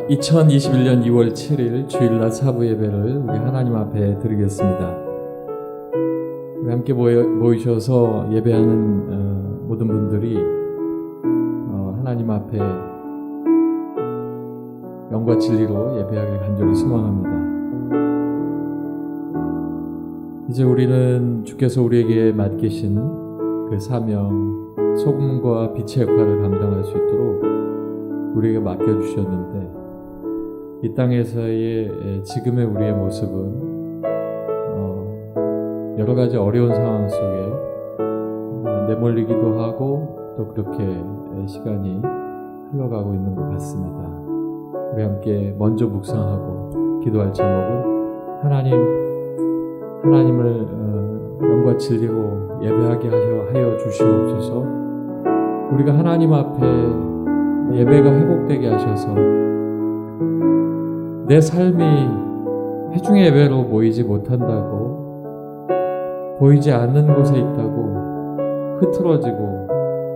2021년 2월 7일 주일날 사부 예배를 우리 하나님 앞에 드리겠습니다. 우리 함께 모이셔서 예배하는 모든 분들이 하나님 앞에 영과 진리로 예배하길 간절히 소망합니다. 이제 우리는 주께서 우리에게 맡기신 그 사명, 소금과 빛의 역할을 감당할 수 있도록 우리에게 맡겨주셨는데, 이 땅에서의 지금의 우리의 모습은 여러 가지 어려운 상황 속에 내몰리기도 하고 또 그렇게 시간이 흘러가고 있는 것 같습니다. 우리 함께 먼저 묵상하고 기도할 제목은 하나님을 영과 진리로 예배하게 하여 주시옵소서. 우리가 하나님 앞에 예배가 회복되게 하셔서 내 삶이 회중의 예배로 모이지 못한다고, 보이지 않는 곳에 있다고 흐트러지고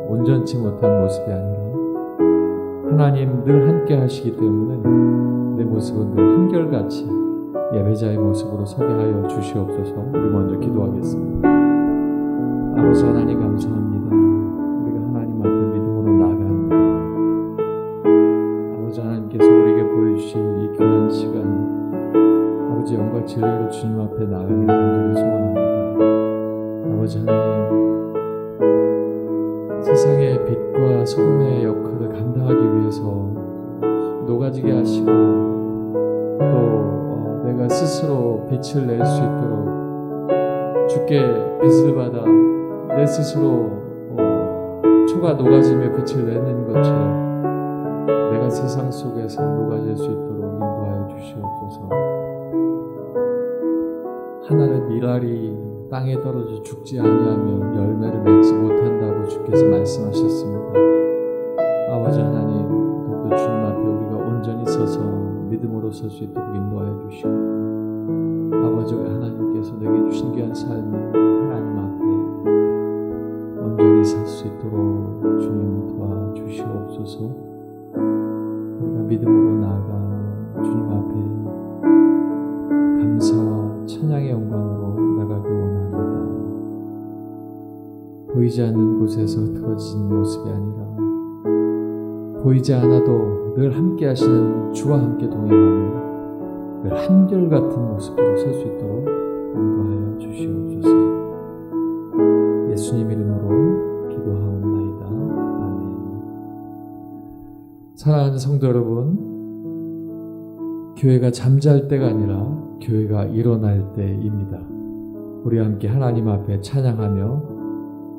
온전치 못한 모습이 아니라 하나님 늘 함께 하시기 때문에 내 모습은 늘 한결같이 예배자의 모습으로 서게 하여 주시옵소서. 우리 먼저 기도하겠습니다. 아버지 하나님 감사합니다. 우리가 하나님 앞에 믿음으로 나아갑니다. 아버지 하나님께서 우리에게 보여주신 이 귀한 시간, 아버지 영과 진리로 주님 앞에 나아가기를 간절히 소원합니다. 아버지 하나님, 세상의 빛과 소금의 역할을 감당하기 위해서 녹아지게 하시고 또 내가 스스로 빛을 낼 수 있도록 주께 빛을 받아 내 스스로 초가 녹아지며 빛을 내는 것처럼 내가 세상 속에서 녹아질 수 있도록 인도하여 주시옵소서. 하나의 미랄이 땅에 떨어져 죽지 아니하면 열매를 맺지 못한다고 주께서 말씀하셨습니다. 아버지 하나님, 또 주님 앞에 우리가 온전히 서서 믿음으로 설 수 있도록 인도하여 주시고, 아버지 하나님께서 내게 주신 귀한 삶을 하나님 앞에 온전히 살 수 있도록 주님 도와주시옵소서. 우리가 믿음으로 나아가며 주님 앞에 감사와 찬양의 영광으로 나가길 원합니다. 보이지 않는 곳에서 흐트러진 모습이 아니라 보이지 않아도 늘 함께 하시는 주와 함께 동행하며 늘 한결같은 모습으로 설 수 있도록 인도하여 주시옵소서. 예수님 이름으로 기도하옵나이다. 아멘. 사랑하는 성도 여러분, 교회가 잠잘 때가 아니라 교회가 일어날 때입니다. 우리 함께 하나님 앞에 찬양하며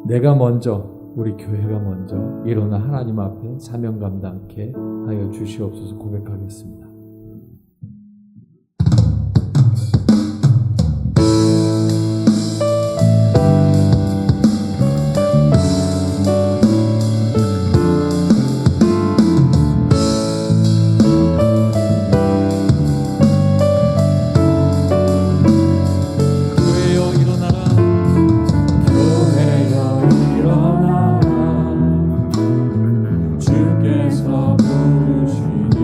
내가 먼저, 우리 교회가 먼저 일어나 하나님 앞에 사명 감당케 하여 주시옵소서 고백하겠습니다. 주께서 부르시니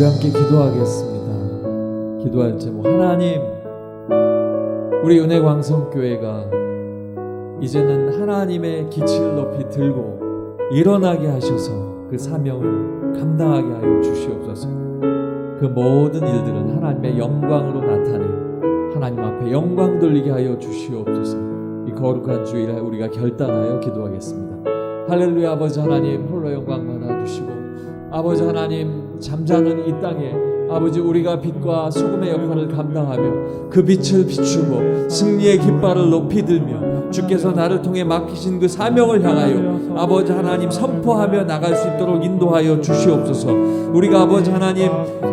우리 함께 기도하겠습니다. 기도할 제목, 하나님, 우리 은혜광성교회가 이제는 하나님의 기치를 높이 들고 일어나게 하셔서 그 사명을 감당하게 하여 주시옵소서. 그 모든 일들은 하나님의 영광으로 나타내 하나님 앞에 영광 돌리게 하여 주시옵소서. 이 거룩한 주일에 우리가 결단하여 기도하겠습니다. 할렐루야. 아버지 하나님, 홀로 영광 받아주시고, 아버지 하나님, 잠자는 이 땅에 아버지 우리가 빛과 소금의 역할을 감당하며 그 빛을 비추고 승리의 깃발을 높이 들며 주께서 나를 통해 맡기신 그 사명을 향하여 아버지 하나님 선포하며 나갈 수 있도록 인도하여 주시옵소서. 우리가 아버지 하나님,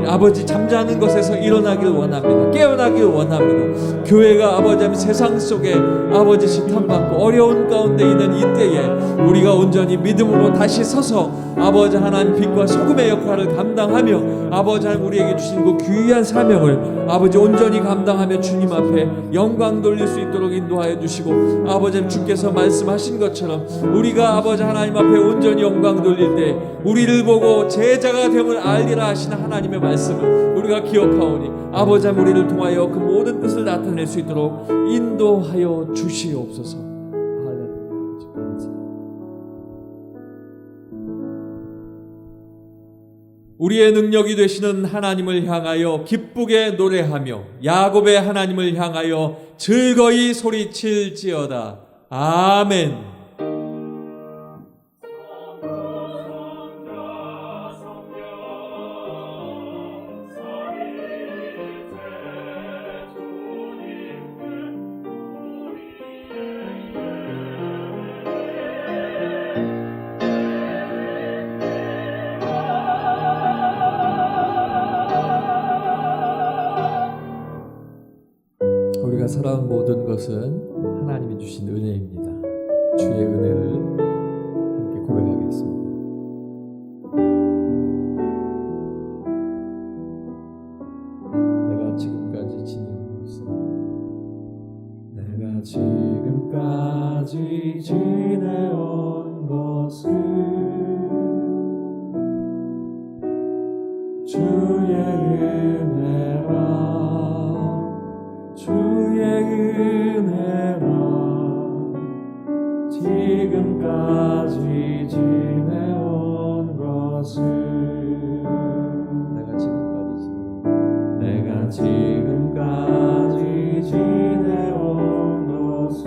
아버지 잠자는 것에서 일어나길 원합니다. 깨어나길 원합니다. 교회가 아버지 하나님 세상 속에 아버지 시탐받고 어려운 가운데 있는 이때에 우리가 온전히 믿음으로 다시 서서 아버지 하나님 빛과 소금의 역할을 감당하며 아버지 하나님 우리에게 주신 그 귀한 사명을 아버지 온전히 감당하며 주님 앞에 영광 돌릴 수 있도록 인도하여 주시고, 아버지 하나님 주께서 말씀하신 것처럼 우리가 아버지 하나님 앞에 온전히 영광 돌릴 때 우리를 보고 제자가 됨을 알리라 하시는 하나님의 말씀을 우리가 기억하오니 아버지 하나님 우리를 통하여 그 모든 뜻을 나타낼 수 있도록 인도하여 주시옵소서. 우리의 능력이 되시는 하나님을 향하여 기쁘게 노래하며 야곱의 하나님을 향하여 즐거이 소리칠지어다. 아멘. 우리가 살아온 모든 것은 하나님이 주신 은혜입니다. 주의 은혜를 함께 고백하겠습니다. 내가 지금까지 지내온 것은 주의 은혜라. 주의 은혜라. 지금까지 지내온 것은 내가 지금까지 지내온 것은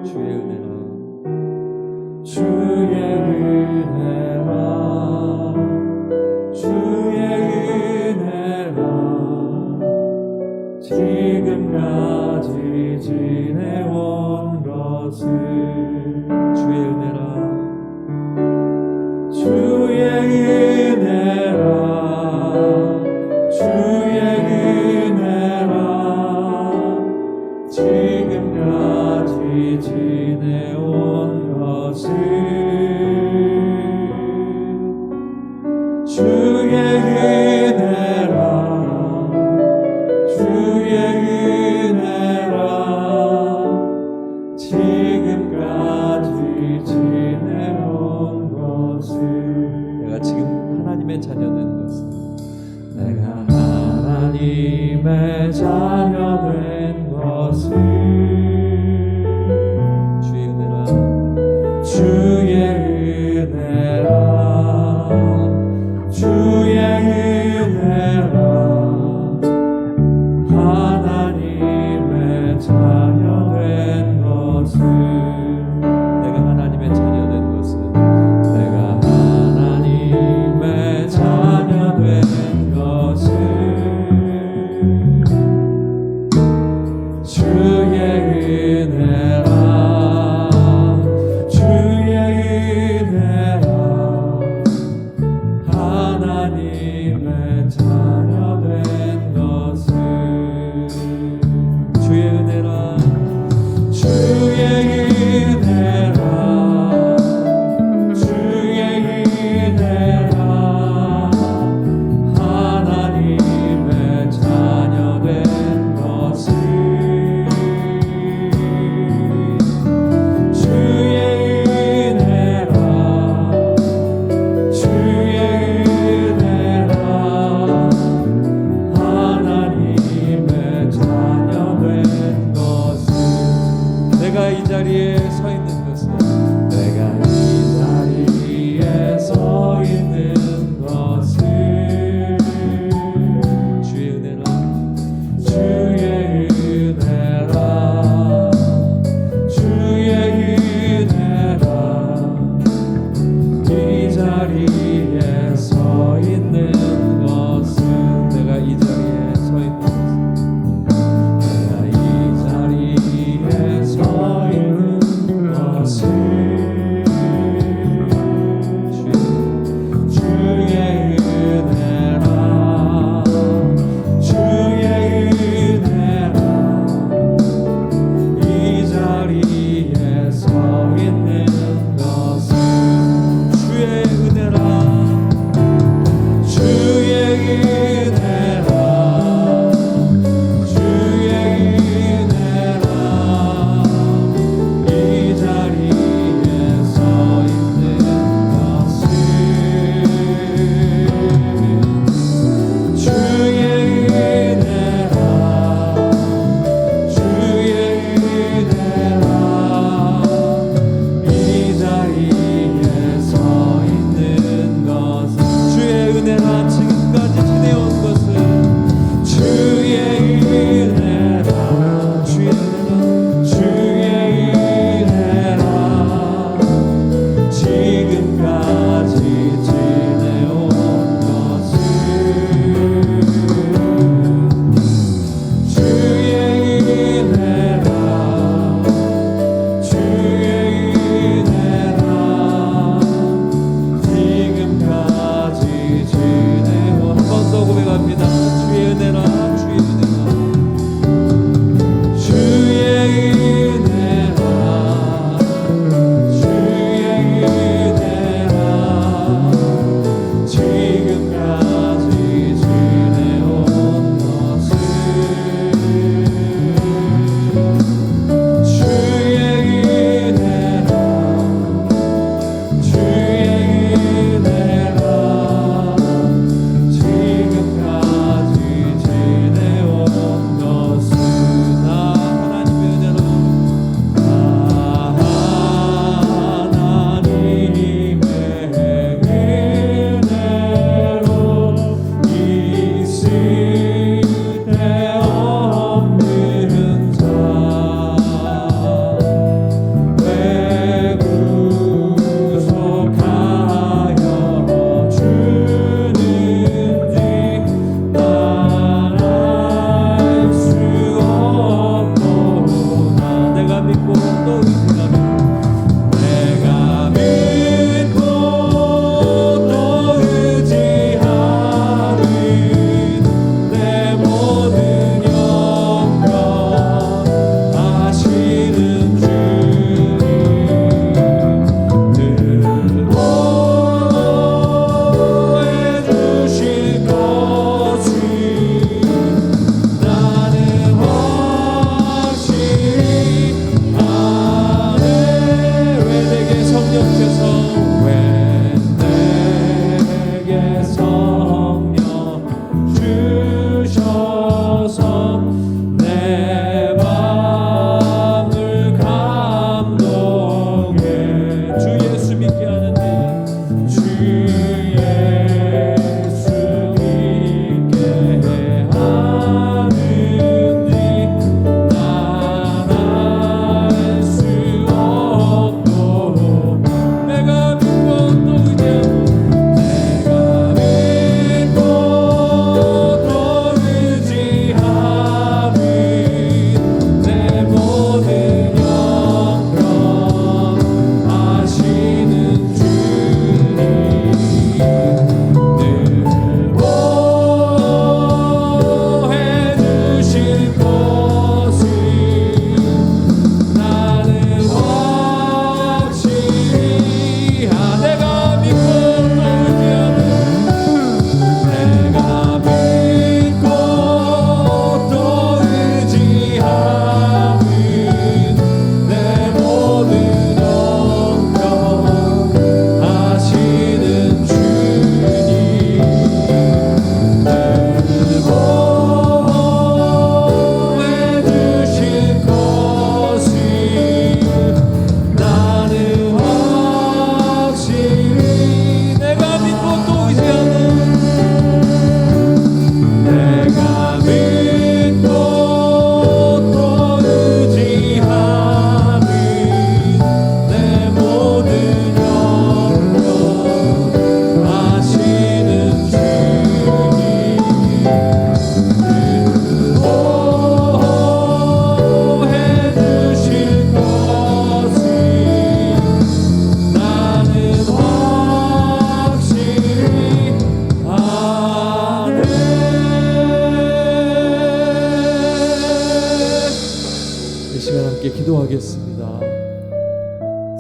주의 은혜라. 주의 은혜라. 주의 은혜라. 지금까지 지내온 것은 주의 은혜라. 주의 은혜라. 주의 은혜라. 지금까지 지내온 것은 주의 은혜라. 주의 은혜라. 지금까지 지내온 것은 내가 지금 하나님의 자녀 된 것은 내가 하나님의 자녀 된 것은 주의 은혜라. 주의 은혜라. 주의 은혜라. 하나님의 자녀 된 것은 내가 하나님의 자녀 된 것은 내가 하나님의 자녀 된 것은 내가 이 자리에 서 있는 것은 내가 이 자리에 서 있는 것은 주의 은혜라 주의 은혜라 주의 은혜라 이 자리에 서 있는 것은 내가 이 자리에 서 있는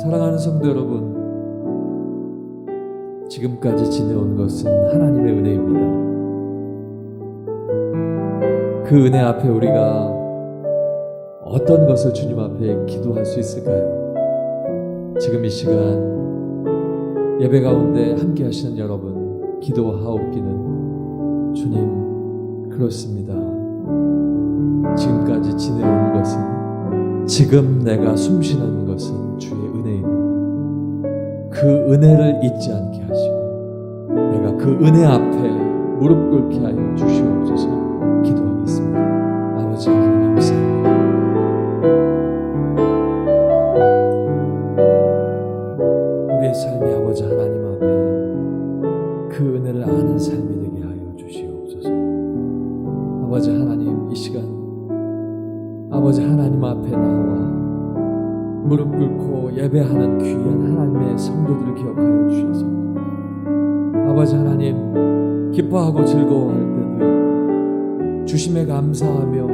사랑하는 성도 여러분, 지금까지 지내온 것은 하나님의 은혜입니다. 그 은혜 앞에 우리가 어떤 것을 주님 앞에 기도할 수 있을까요? 지금 이 시간 예배 가운데 함께 하시는 여러분, 기도하옵기는 주님, 그렇습니다. 지금까지 지내온 것은, 지금 내가 숨쉬는 것은 주의 은혜입니다. 그 은혜를 잊지 않게 하시고 내가 그 은혜 앞에 무릎 꿇게 하여 주시옵소서. 기도하겠습니다. 아버지 하나님 감사합니다. 우리의 삶이 아버지 하나님 앞에 그 은혜를 아는 삶이 되게 하여 주시옵소서. 아버지 하나님, 이 시간 아버지 하나님 앞에 나와 무릎 꿇고 예배하는 귀한 하나님의 성도들을 기억하여 주셔서 아버지 하나님, 기뻐하고 즐거워할 때도 있고 주심에 감사하며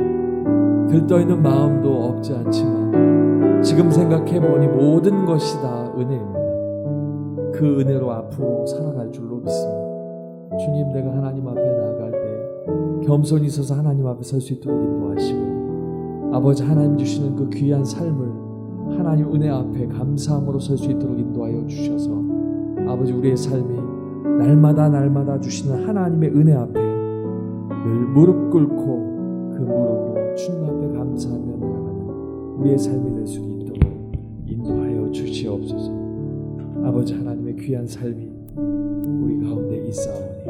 들떠있는 마음도 없지 않지만 지금 생각해보니 모든 것이 다 은혜입니다. 그 은혜로 앞으로 살아갈 줄로 믿습니다. 주님, 내가 하나님 앞에 나아갈 때 겸손히 서서 하나님 앞에 설 수 있도록 인도하시고 아버지 하나님 주시는 그 귀한 삶을 하나님 은혜 앞에 감사함으로 설 수 있도록 인도하여 주셔서 아버지, 우리의 삶이 날마다 주시는 하나님의 은혜 앞에 늘 무릎 꿇고 그 무릎으로 주님 앞에 감사하며 나아가는 우리의 삶이 될 수 있도록 인도하여 주시옵소서. 아버지 하나님의 귀한 삶이 우리 가운데 있사오니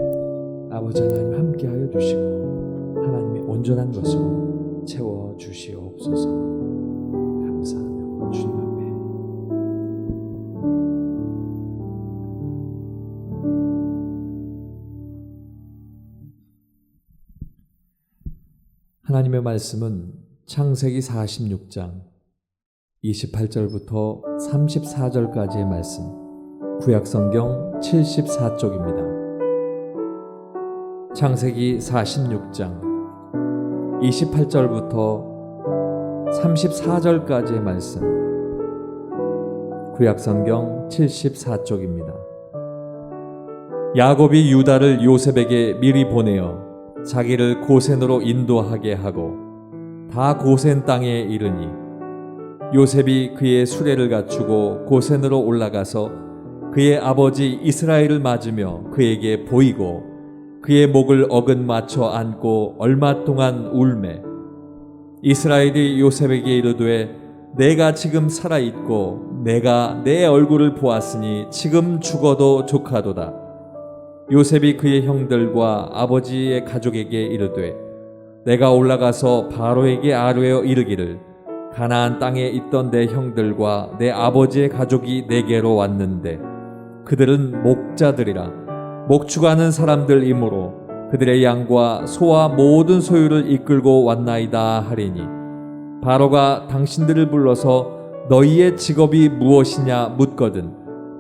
아버지 하나님 함께하여 주시고 하나님의 온전한 것으로 채워 주시옵소서. 감사하며 주님 앞에 하나님의 말씀은 창세기 46장 28절부터 34절까지의 말씀, 구약성경 74쪽입니다. 창세기 46장 28절부터 34절까지의 말씀, 구약성경 74쪽입니다. 야곱이 유다를 요셉에게 미리 보내어 자기를 고센으로 인도하게 하고 다 고센 땅에 이르니 요셉이 그의 수레를 갖추고 고센으로 올라가서 그의 아버지 이스라엘을 맞으며 그에게 보이고 그의 목을 어긋 맞춰 안고 얼마 동안 울매 이스라엘이 요셉에게 이르되 내가 지금 살아있고 내가 내 얼굴을 보았으니 지금 죽어도 족하도다. 요셉이 그의 형들과 아버지의 가족에게 이르되 내가 올라가서 바로에게 아뢰어 이르기를 가나안 땅에 있던 내 형들과 내 아버지의 가족이 내게로 왔는데 그들은 목자들이라 목축하는 사람들이므로 그들의 양과 소와 모든 소유를 이끌고 왔나이다 하리니 바로가 당신들을 불러서 너희의 직업이 무엇이냐 묻거든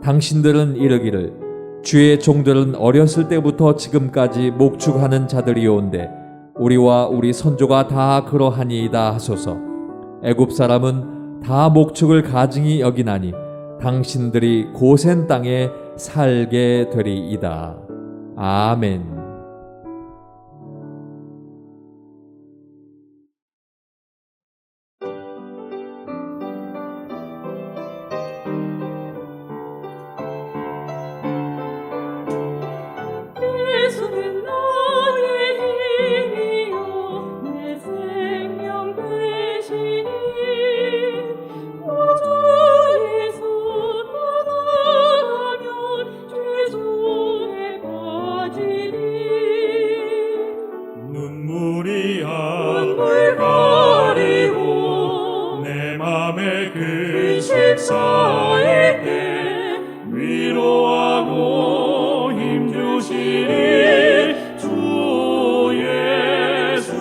당신들은 이르기를 주의 종들은 어렸을 때부터 지금까지 목축하는 자들이오온데 우리와 우리 선조가 다 그러하니이다 하소서. 애굽 사람은 다 목축을 가증히 여기나니 당신들이 고센 땅에 살게 되리이다. 아멘. 쌓일 때 위로하고 힘주시리 주 예수.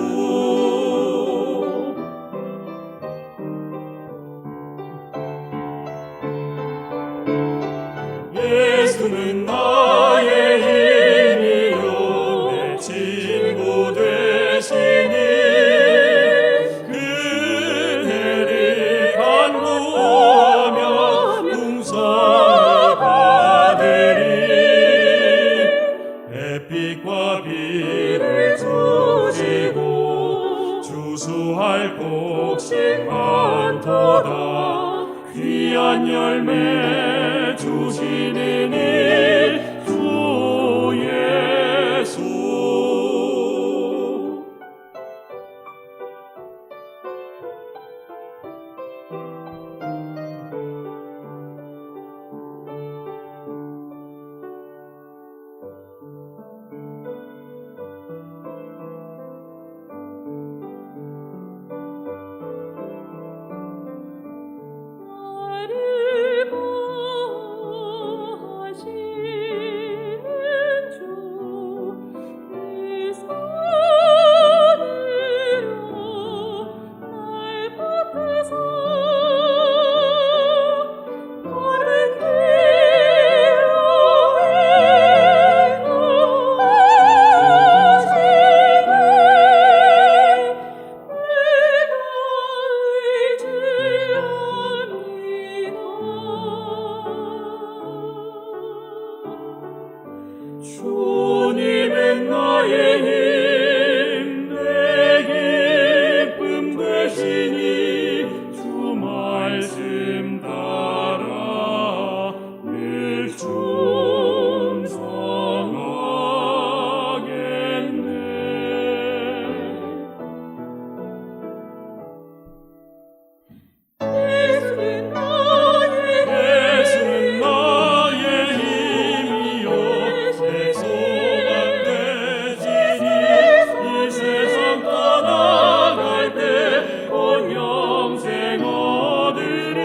예수는 나의 힘이요 내 친구 되시니 그대를 간구하며 풍성한 열매 주시는 이 주 예수. 나를 보호하시는 주, 그 손으로 날 붙드사 나를 길로 인도하시네. 내가 의지합니다. 주님은 나의 힘, 내 기쁨 되시니 주 말씀 따라 늘 충성하겠네. 예수는 나의 힘이요 내 소망 되시니 이 세상 떠나갈 때 온 영생 얻으리.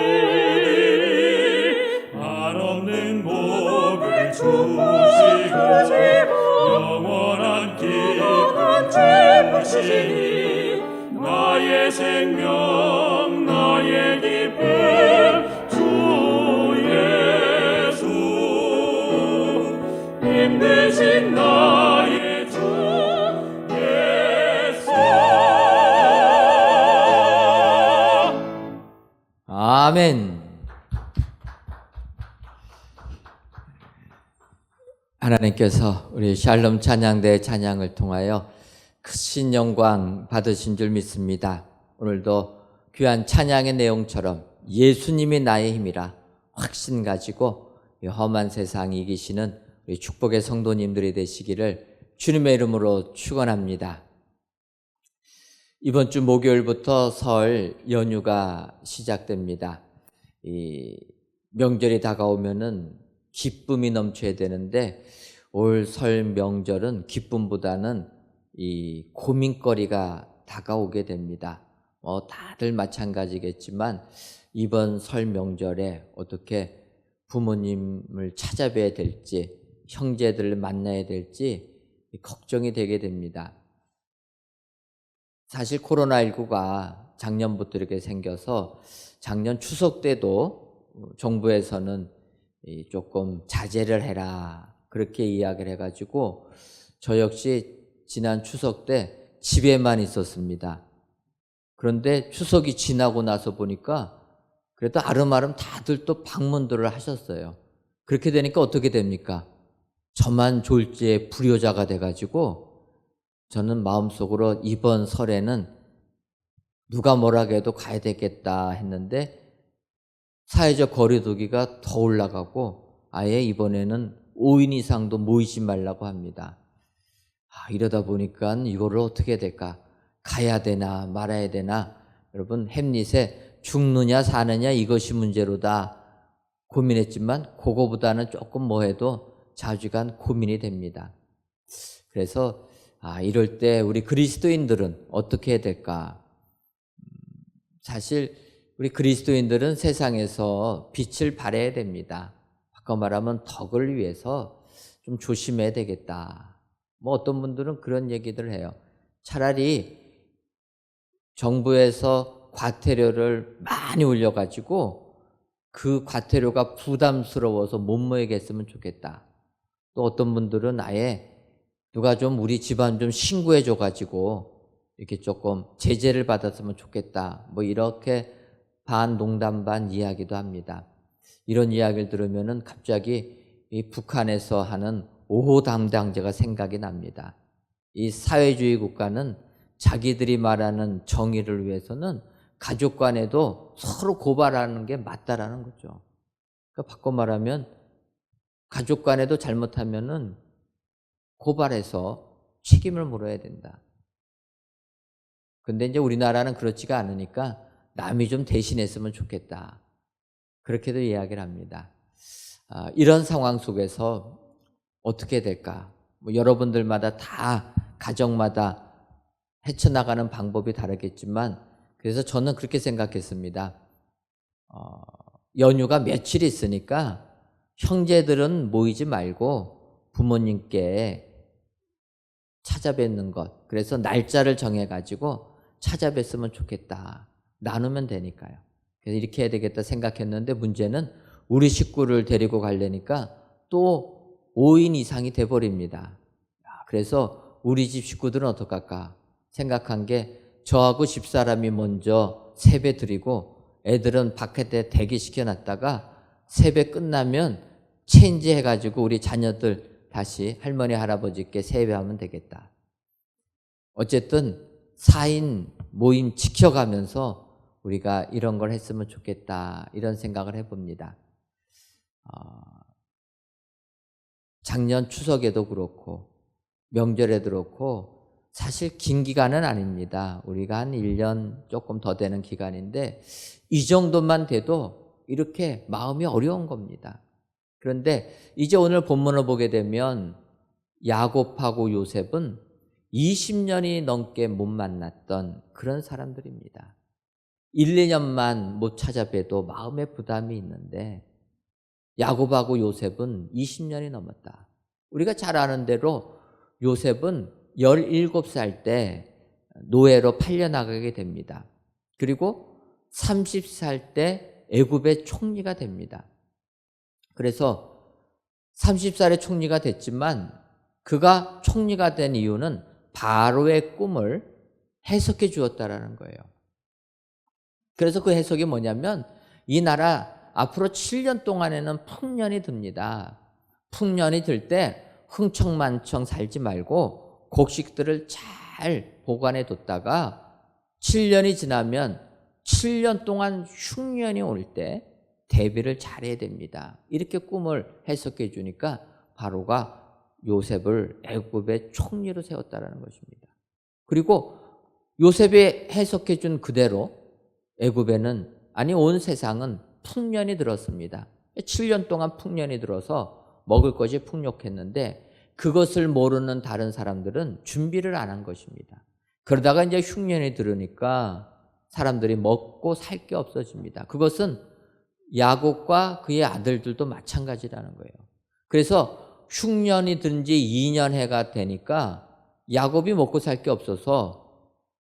한없는 복을 주시고 영원한 기쁨 주시니 나의 생명 나의 기쁨 주 예수. 힘드신 나의 주 예수. 아멘. 하나님께서 우리 샬롬 찬양대 찬양을 통하여 크신 영광 받으신 줄 믿습니다. 오늘도 귀한 찬양의 내용처럼 예수님이 나의 힘이라 확신 가지고 이 험한 세상 이기시는 우리 축복의 성도님들이 되시기를 주님의 이름으로 축원합니다. 이번 주 목요일부터 설 연휴가 시작됩니다. 이 명절이 다가오면은 기쁨이 넘쳐야 되는데 올 설 명절은 기쁨보다는 이 고민거리가 다가오게 됩니다. 다들 마찬가지겠지만 이번 설 명절에 어떻게 부모님을 찾아뵈야 될지, 형제들을 만나야 될지 걱정이 되게 됩니다. 사실 코로나19가 작년부터 이렇게 생겨서 작년 추석 때도 정부에서는 조금 자제를 해라 그렇게 이야기를 해가지고 저 역시 지난 추석 때 집에만 있었습니다. 그런데 추석이 지나고 나서 보니까 그래도 아름아름 다들 또 방문들을 하셨어요. 그렇게 되니까 어떻게 됩니까? 저만 졸지에 불효자가 돼가지고 저는 마음속으로 이번 설에는 누가 뭐라 해도 가야 되겠다 했는데 사회적 거리두기가 더 올라가고 아예 이번에는 5인 이상도 모이지 말라고 합니다. 이러다 보니까 이거를 어떻게 해야 될까? 가야 되나 말아야 되나? 여러분 햄릿에 죽느냐 사느냐 이것이 문제로다 고민했지만 그거보다는 조금 뭐 해도 자주간 고민이 됩니다. 그래서 이럴 때 우리 그리스도인들은 어떻게 해야 될까? 사실 우리 그리스도인들은 세상에서 빛을 발해야 됩니다. 바꿔 말하면 덕을 위해서 좀 조심해야 되겠다. 뭐 어떤 분들은 그런 얘기들 해요. 차라리 정부에서 과태료를 많이 올려가지고 그 과태료가 부담스러워서 못 모이겠으면 좋겠다. 또 어떤 분들은 아예 누가 좀 우리 집안 좀 신고해줘가지고 이렇게 조금 제재를 받았으면 좋겠다. 뭐 이렇게 반 농담 반 이야기도 합니다. 이런 이야기를 들으면은 갑자기 이 북한에서 하는 5호 담당제가 생각이 납니다. 이 사회주의 국가는 자기들이 말하는 정의를 위해서는 가족 간에도 서로 고발하는 게 맞다라는 거죠. 그러니까 바꿔 말하면 가족 간에도 잘못하면은 고발해서 책임을 물어야 된다. 근데 이제 우리나라는 그렇지가 않으니까 남이 좀 대신했으면 좋겠다. 그렇게도 이야기를 합니다. 이런 상황 속에서 어떻게 될까? 뭐 여러분들마다 다 가정마다 헤쳐나가는 방법이 다르겠지만 그래서 저는 그렇게 생각했습니다. 연휴가 며칠 있으니까 형제들은 모이지 말고 부모님께 찾아뵙는 것. 그래서 날짜를 정해가지고 찾아뵀으면 좋겠다. 나누면 되니까요. 그래서 이렇게 해야 되겠다 생각했는데 문제는 우리 식구를 데리고 가려니까 또 5인 이상이 돼버립니다. 그래서 우리 집 식구들은 어떡할까 생각한 게 저하고 집사람이 먼저 세배 드리고 애들은 밖에 대기시켜놨다가 세배 끝나면 체인지 해가지고 우리 자녀들 다시 할머니 할아버지께 세배하면 되겠다. 어쨌든 4인 모임 지켜가면서 우리가 이런 걸 했으면 좋겠다 이런 생각을 해봅니다. 작년 추석에도 그렇고 명절에도 그렇고 사실 긴 기간은 아닙니다. 우리가 한 1년 조금 더 되는 기간인데 이 정도만 돼도 이렇게 마음이 어려운 겁니다. 그런데 이제 오늘 본문을 보게 되면 야곱하고 요셉은 20년이 넘게 못 만났던 그런 사람들입니다. 1, 2년만 못 찾아뵈도 마음에 부담이 있는데 야곱하고 요셉은 20년이 넘었다. 우리가 잘 아는 대로 요셉은 17살 때 노예로 팔려나가게 됩니다. 그리고 30살 때 애굽의 총리가 됩니다. 그래서 30살에 총리가 됐지만 그가 총리가 된 이유는 바로의 꿈을 해석해 주었다라는 거예요. 그래서 그 해석이 뭐냐면 이 나라 앞으로 7년 동안에는 풍년이 듭니다. 풍년이 들 때 흥청만청 살지 말고 곡식들을 잘 보관해 뒀다가 7년이 지나면 7년 동안 흉년이 올 때 대비를 잘해야 됩니다. 이렇게 꿈을 해석해 주니까 바로가 요셉을 애굽의 총리로 세웠다는 것입니다. 그리고 요셉이 해석해 준 그대로 애굽에는 아니 온 세상은 풍년이 들었습니다. 7년 동안 풍년이 들어서 먹을 것이 풍족했는데 그것을 모르는 다른 사람들은 준비를 안 한 것입니다. 그러다가 이제 흉년이 들으니까 사람들이 먹고 살 게 없어집니다. 그것은 야곱과 그의 아들들도 마찬가지라는 거예요. 그래서 흉년이 든 지 2년 해가 되니까 야곱이 먹고 살 게 없어서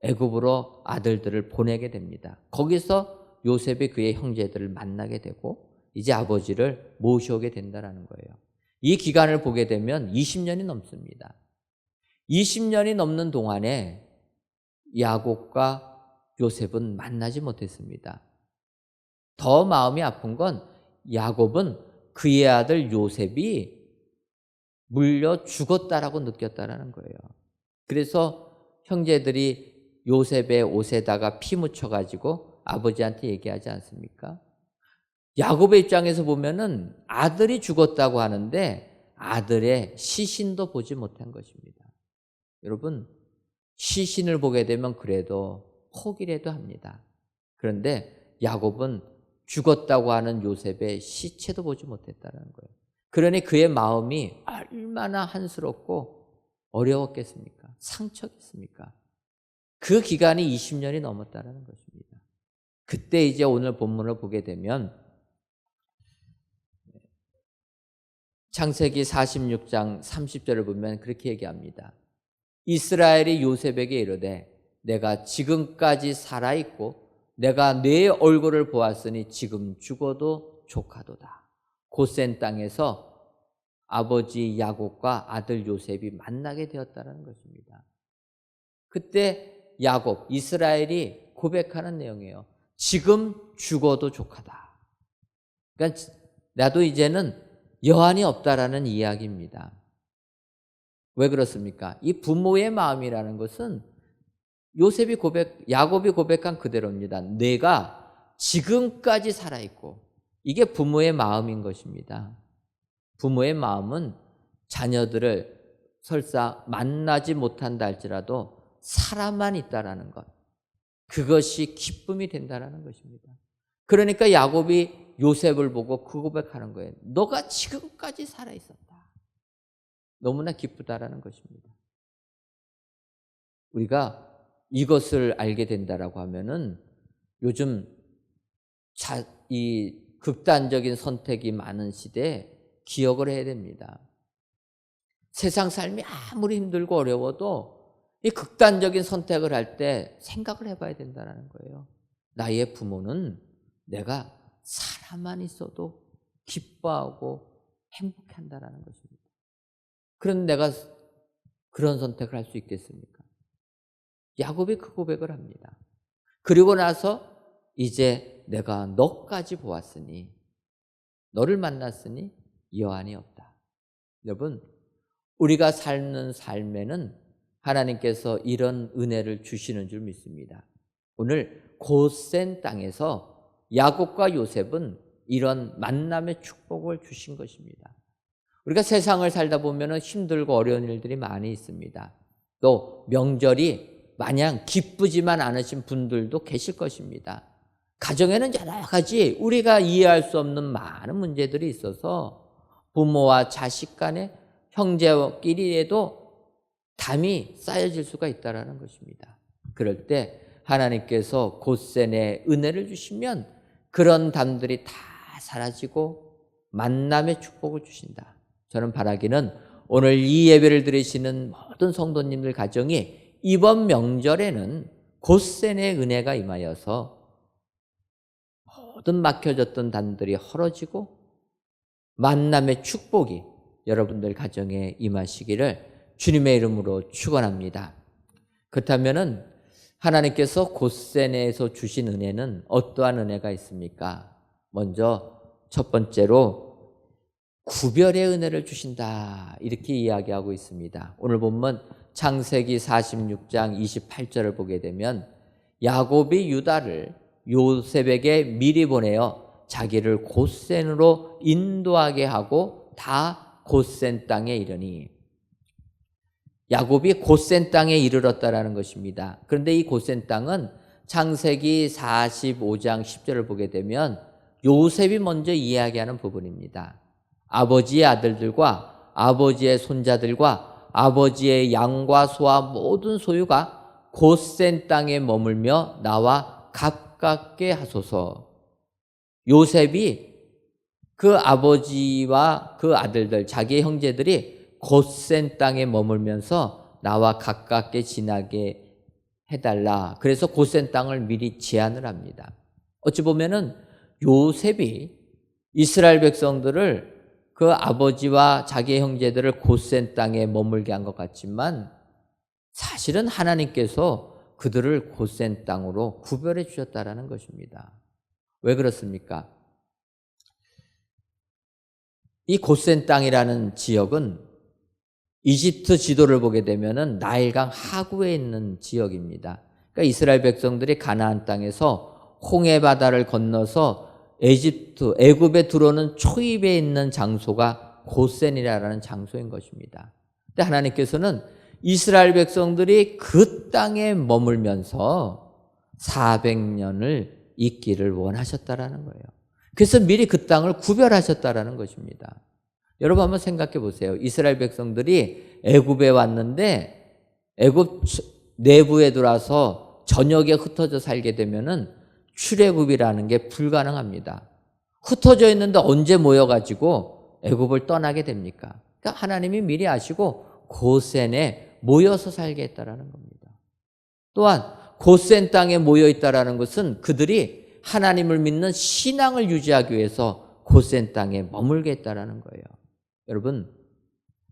애굽으로 아들들을 보내게 됩니다. 거기서 요셉이 그의 형제들을 만나게 되고 이제 아버지를 모셔오게 된다는 거예요. 이 기간을 보게 되면 20년이 넘습니다. 20년이 넘는 동안에 야곱과 요셉은 만나지 못했습니다. 더 마음이 아픈 건 야곱은 그의 아들 요셉이 물려 죽었다라고 느꼈다라는 거예요. 그래서 형제들이 요셉의 옷에다가 피 묻혀가지고 아버지한테 얘기하지 않습니까? 야곱의 입장에서 보면은 아들이 죽었다고 하는데 아들의 시신도 보지 못한 것입니다. 여러분, 시신을 보게 되면 그래도 포기라도 합니다. 그런데 야곱은 죽었다고 하는 요셉의 시체도 보지 못했다는 거예요. 그러니 그의 마음이 얼마나 한스럽고 어려웠겠습니까? 상처겠습니까? 그 기간이 20년이 넘었다는 것입니다. 그때 이제 오늘 본문을 보게 되면 창세기 46장 30절을 보면 그렇게 얘기합니다. 이스라엘이 요셉에게 이르되 내가 지금까지 살아있고 내가 네 얼굴을 보았으니 지금 죽어도 조카도다. 고센 땅에서 아버지 야곱과 아들 요셉이 만나게 되었다는 것입니다. 그때 야곱, 이스라엘이 고백하는 내용이에요. 지금 죽어도 조카다. 그러니까 나도 이제는 여한이 없다라는 이야기입니다. 왜 그렇습니까? 이 부모의 마음이라는 것은 야곱이 고백한 그대로입니다. 내가 지금까지 살아있고, 이게 부모의 마음인 것입니다. 부모의 마음은 자녀들을 설사 만나지 못한다 할지라도 살아만 있다라는 것, 그것이 기쁨이 된다라는 것입니다. 그러니까 야곱이 요셉을 보고 그 고백하는 거예요. 너가 지금까지 살아있었다. 너무나 기쁘다라는 것입니다. 우리가 이것을 알게 된다라고 하면은 요즘 이 극단적인 선택이 많은 시대에 기억을 해야 됩니다. 세상 삶이 아무리 힘들고 어려워도 이 극단적인 선택을 할 때 생각을 해봐야 된다는 거예요. 나의 부모는 내가 살아만 있어도 기뻐하고 행복한다라는 것입니다. 그런데 내가 그런 선택을 할 수 있겠습니까? 야곱이 그 고백을 합니다. 그리고 나서 이제 내가 너까지 보았으니, 너를 만났으니 여한이 없다. 여러분, 우리가 사는 삶에는 하나님께서 이런 은혜를 주시는 줄 믿습니다. 오늘 고센 땅에서 야곱과 요셉은 이런 만남의 축복을 주신 것입니다. 우리가 세상을 살다 보면 힘들고 어려운 일들이 많이 있습니다. 또 명절이 마냥 기쁘지만 않으신 분들도 계실 것입니다. 가정에는 여러 가지 우리가 이해할 수 없는 많은 문제들이 있어서 부모와 자식 간에 형제끼리에도 담이 쌓여질 수가 있다는 것입니다. 그럴 때 하나님께서 고센의 은혜를 주시면 그런 담들이 다 사라지고 만남의 축복을 주신다. 저는 바라기는 오늘 이 예배를 들으시는 모든 성도님들 가정이 이번 명절에는 고센의 은혜가 임하여서 모든 막혀졌던 담들이 헐어지고 만남의 축복이 여러분들 가정에 임하시기를 주님의 이름으로 축원합니다. 그렇다면은 하나님께서 고센에서 주신 은혜는 어떠한 은혜가 있습니까? 먼저 첫 번째로 구별의 은혜를 주신다, 이렇게 이야기하고 있습니다. 오늘 본문 창세기 46장 28절을 보게 되면 야곱이 유다를 요셉에게 미리 보내어 자기를 고센으로 인도하게 하고 다 고센 땅에 이르니, 야곱이 고센 땅에 이르렀다라는 것입니다. 그런데 이 고센 땅은 창세기 45장 10절을 보게 되면 요셉이 먼저 이야기하는 부분입니다. 아버지의 아들들과 아버지의 손자들과 아버지의 양과 소와 모든 소유가 고센 땅에 머물며 나와 가깝게 하소서. 요셉이 그 아버지와 그 아들들, 자기의 형제들이 고센 땅에 머물면서 나와 가깝게 지나게 해달라. 그래서 고센 땅을 미리 제안을 합니다. 어찌 보면은 요셉이 이스라엘 백성들을 그 아버지와 자기의 형제들을 고센 땅에 머물게 한 것 같지만 사실은 하나님께서 그들을 고센 땅으로 구별해 주셨다라는 것입니다. 왜 그렇습니까? 이 고센 땅이라는 지역은 이집트 지도를 보게 되면은 나일강 하구에 있는 지역입니다. 그러니까 이스라엘 백성들이 가나안 땅에서 홍해 바다를 건너서 애굽에 들어오는 초입에 있는 장소가 고센이라는 장소인 것입니다. 근데 하나님께서는 이스라엘 백성들이 그 땅에 머물면서 400년을 있기를 원하셨다라는 거예요. 그래서 미리 그 땅을 구별하셨다라는 것입니다. 여러분 한번 생각해 보세요. 이스라엘 백성들이 애굽에 왔는데 애굽 내부에 들어와서 전역에 흩어져 살게 되면은 출애굽이라는 게 불가능합니다. 흩어져 있는데 언제 모여가지고 애굽을 떠나게 됩니까? 그러니까 하나님이 미리 아시고 고센에 모여서 살게 했다라는 겁니다. 또한 고센 땅에 모여 있다라는 것은 그들이 하나님을 믿는 신앙을 유지하기 위해서 고센 땅에 머물게 했다라는 거예요. 여러분,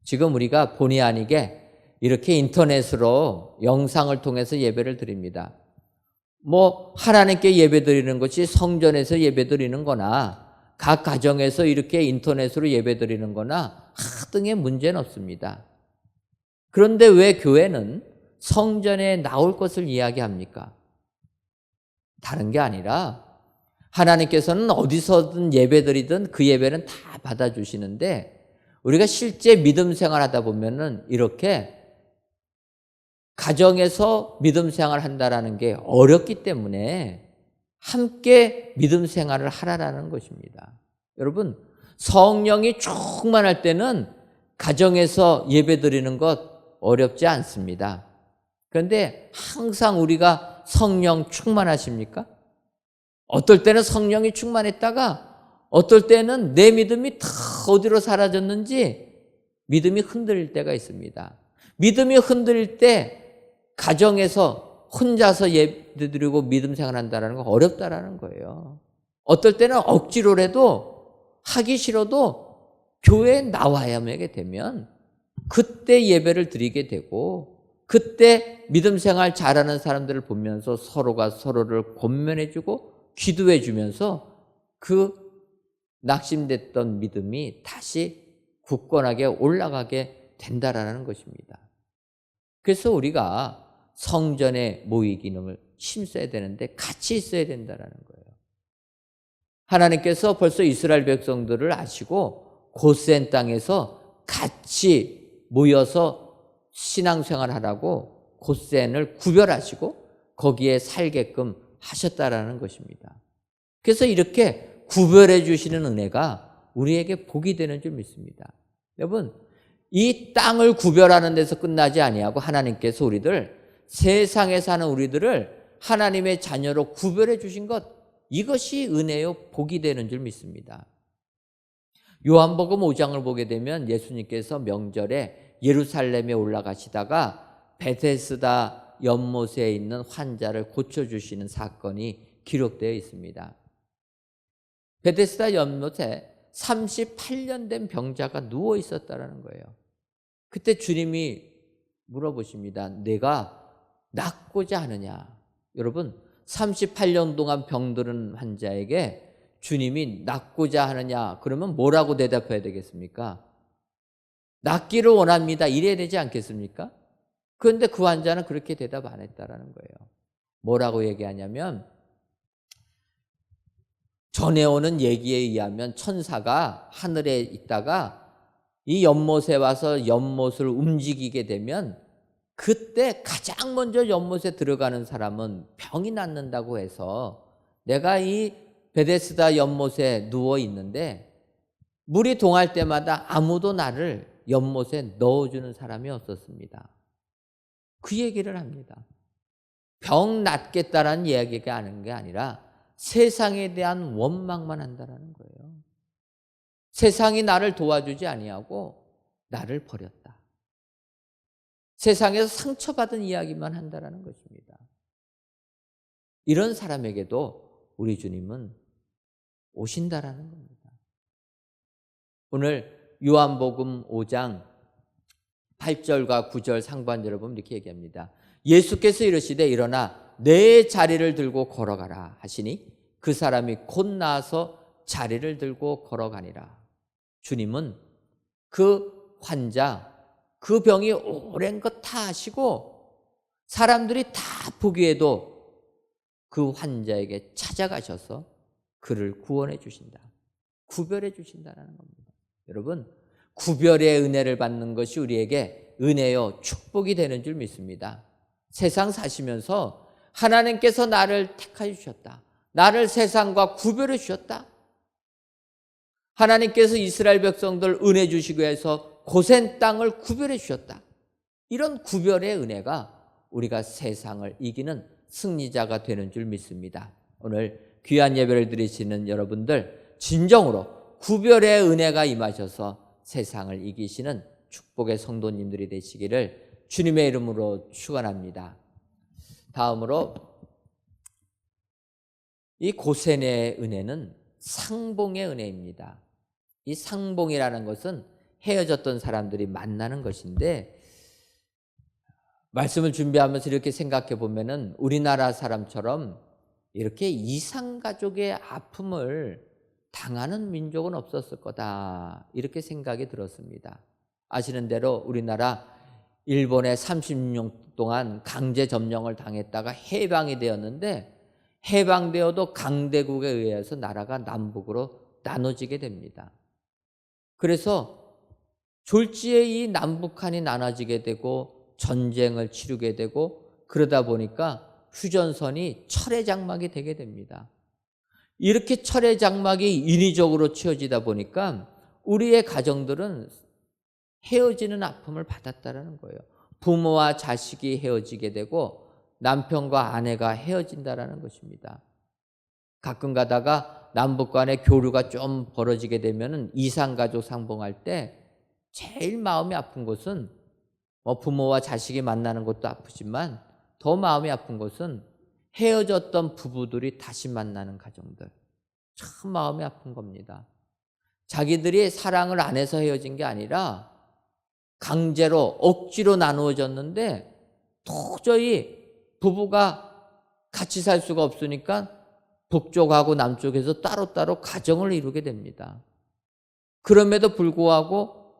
지금 우리가 본의 아니게 이렇게 인터넷으로 영상을 통해서 예배를 드립니다. 하나님께 예배 드리는 것이 성전에서 예배 드리는 거나 각 가정에서 이렇게 인터넷으로 예배 드리는 거나 하등의 문제는 없습니다. 그런데 왜 교회는 성전에 나올 것을 이야기합니까? 다른 게 아니라 하나님께서는 어디서든 예배드리든 그 예배는 다 받아주시는데 우리가 실제 믿음 생활하다 보면은 이렇게 가정에서 믿음 생활을 한다라는 게 어렵기 때문에 함께 믿음 생활을 하라라는 것입니다. 여러분, 성령이 충만할 때는 가정에서 예배드리는 것 어렵지 않습니다. 그런데 항상 우리가 성령 충만하십니까? 어떨 때는 성령이 충만했다가 어떨 때는 내 믿음이 다 어디로 사라졌는지 믿음이 흔들릴 때가 있습니다. 믿음이 흔들릴 때 가정에서 혼자서 예배드리고 믿음 생활한다는 건 어렵다라는 거예요. 어떨 때는 억지로라도 하기 싫어도 교회에 나와야만 되면 그때 예배를 드리게 되고 그때 믿음 생활 잘하는 사람들을 보면서 서로가 서로를 권면해주고 기도해주면서 그 낙심됐던 믿음이 다시 굳건하게 올라가게 된다라는 것입니다. 그래서 우리가 성전에 모이기를 힘써야 되는데 같이 있어야 된다라는 거예요. 하나님께서 벌써 이스라엘 백성들을 아시고 고센 땅에서 같이 모여서 신앙생활하라고 고센을 구별하시고 거기에 살게끔 하셨다라는 것입니다. 그래서 이렇게 구별해 주시는 은혜가 우리에게 복이 되는 줄 믿습니다. 여러분, 이 땅을 구별하는 데서 끝나지 아니하고 하나님께서 우리들 세상에 사는 우리들을 하나님의 자녀로 구별해 주신 것, 이것이 은혜요 복이 되는 줄 믿습니다. 요한복음 5장을 보게 되면 예수님께서 명절에 예루살렘에 올라가시다가 베데스다 연못에 있는 환자를 고쳐주시는 사건이 기록되어 있습니다. 베데스다 연못에 38년 된 병자가 누워 있었다는 거예요. 그때 주님이 물어보십니다. 내가 낫고자 하느냐? 여러분, 38년 동안 병들은 환자에게 주님이 낫고자 하느냐? 그러면 뭐라고 대답해야 되겠습니까? 낫기를 원합니다. 이래야 되지 않겠습니까? 그런데 그 환자는 그렇게 대답 안 했다라는 거예요. 뭐라고 얘기하냐면 전해오는 얘기에 의하면 천사가 하늘에 있다가 이 연못에 와서 연못을 움직이게 되면 그때 가장 먼저 연못에 들어가는 사람은 병이 낫는다고 해서 내가 이 베데스다 연못에 누워 있는데 물이 동할 때마다 아무도 나를 연못에 넣어주는 사람이 없었습니다. 그 얘기를 합니다. 병 낫겠다라는 이야기가 하는 게 아니라 세상에 대한 원망만 한다라는 거예요. 세상이 나를 도와주지 아니하고 나를 버렸다. 세상에서 상처받은 이야기만 한다라는 것입니다. 이런 사람에게도 우리 주님은 오신다라는 겁니다. 오늘 요한복음 5장 8절과 9절 상반절을 보면 이렇게 얘기합니다. 예수께서 이르시되 일어나 내 자리를 들고 걸어가라 하시니 그 사람이 곧 나아서 자리를 들고 걸어가니라. 주님은 그 환자, 그 병이 오랜 것 다 아시고 사람들이 다 보기에도 그 환자에게 찾아가셔서 그를 구원해 주신다. 구별해 주신다는 겁니다. 여러분, 구별의 은혜를 받는 것이 우리에게 은혜요 축복이 되는 줄 믿습니다. 세상 사시면서 하나님께서 나를 택하여 주셨다. 나를 세상과 구별해 주셨다. 하나님께서 이스라엘 백성들 은혜 주시기 위해서 고센 땅을 구별해 주셨다. 이런 구별의 은혜가 우리가 세상을 이기는 승리자가 되는 줄 믿습니다. 오늘 귀한 예배를 드리시는 여러분들 진정으로 구별의 은혜가 임하셔서 세상을 이기시는 축복의 성도님들이 되시기를 주님의 이름으로 축원합니다. 다음으로 이 고센의 은혜는 상봉의 은혜입니다. 이 상봉이라는 것은 헤어졌던 사람들이 만나는 것인데 말씀을 준비하면서 이렇게 생각해 보면은 우리나라 사람처럼 이렇게 이산가족의 아픔을 당하는 민족은 없었을 거다 이렇게 생각이 들었습니다. 아시는 대로 우리나라 일본에 30년 동안 강제 점령을 당했다가 해방이 되었는데 해방되어도 강대국에 의해서 나라가 남북으로 나눠지게 됩니다. 그래서 졸지에 이 남북한이 나눠지게 되고 전쟁을 치르게 되고 그러다 보니까 휴전선이 철의 장막이 되게 됩니다. 이렇게 철의 장막이 인위적으로 치어지다 보니까 우리의 가정들은 헤어지는 아픔을 받았다라는 거예요. 부모와 자식이 헤어지게 되고 남편과 아내가 헤어진다라는 것입니다. 가끔 가다가 남북 간의 교류가 좀 벌어지게 되면 이산가족 상봉할 때 제일 마음이 아픈 것은 부모와 자식이 만나는 것도 아프지만 더 마음이 아픈 것은 헤어졌던 부부들이 다시 만나는 가정들. 참 마음이 아픈 겁니다. 자기들이 사랑을 안 해서 헤어진 게 아니라 강제로 억지로 나누어졌는데 도저히 부부가 같이 살 수가 없으니까 북쪽하고 남쪽에서 따로따로 가정을 이루게 됩니다. 그럼에도 불구하고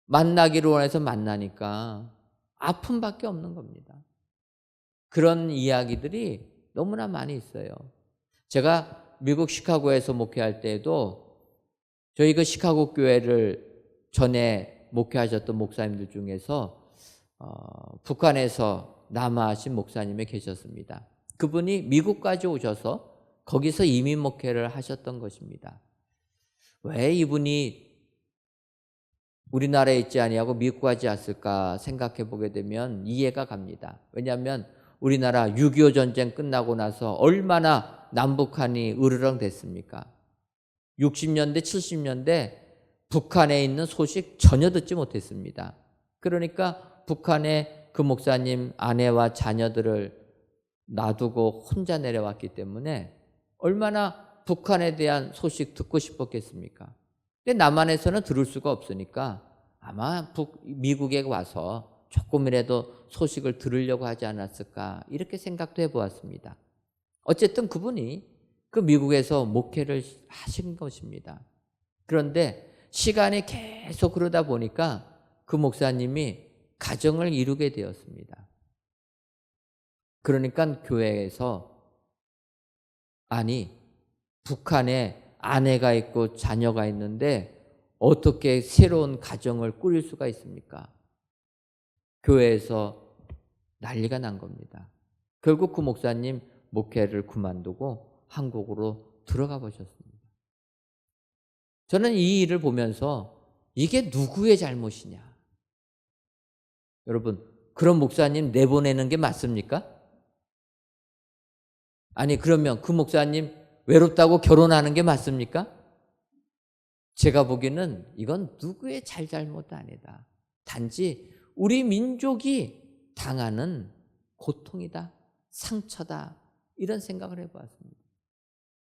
만나기로 원해서 만나니까 아픔밖에 없는 겁니다. 그런 이야기들이 너무나 많이 있어요. 제가 미국 시카고에서 목회할 때에도 저희 그 시카고 교회를 전에 목회하셨던 목사님들 중에서 북한에서 남아하신 목사님이 계셨습니다. 그분이 미국까지 오셔서 거기서 이민 목회를 하셨던 것입니다. 왜 이분이 우리나라에 있지 아니하고 미국 가지 않았을까 생각해 보게 되면 이해가 갑니다. 왜냐하면 우리나라 6.25 전쟁 끝나고 나서 얼마나 남북한이 으르렁 됐습니까? 60년대, 70년대 북한에 있는 소식 전혀 듣지 못했습니다. 그러니까 북한에 그 목사님 아내와 자녀들을 놔두고 혼자 내려왔기 때문에 얼마나 북한에 대한 소식 듣고 싶었겠습니까? 근데 남한에서는 들을 수가 없으니까 아마 미국에 와서 조금이라도 소식을 들으려고 하지 않았을까 이렇게 생각도 해보았습니다. 어쨌든 그분이 그 미국에서 목회를 하신 것입니다. 그런데 시간이 계속 그러다 보니까 그 목사님이 가정을 이루게 되었습니다. 그러니까 교회에서 아니 북한에 아내가 있고 자녀가 있는데 어떻게 새로운 가정을 꾸릴 수가 있습니까? 교회에서 난리가 난 겁니다. 결국 그 목사님 목회를 그만두고 한국으로 들어가 보셨습니다. 저는 이 일을 보면서 이게 누구의 잘못이냐? 여러분, 그런 목사님 내보내는 게 맞습니까? 아니, 그러면 그 목사님 외롭다고 결혼하는 게 맞습니까? 제가 보기에는 이건 누구의 잘못도 아니다. 단지 우리 민족이 당하는 고통이다, 상처다, 이런 생각을 해보았습니다.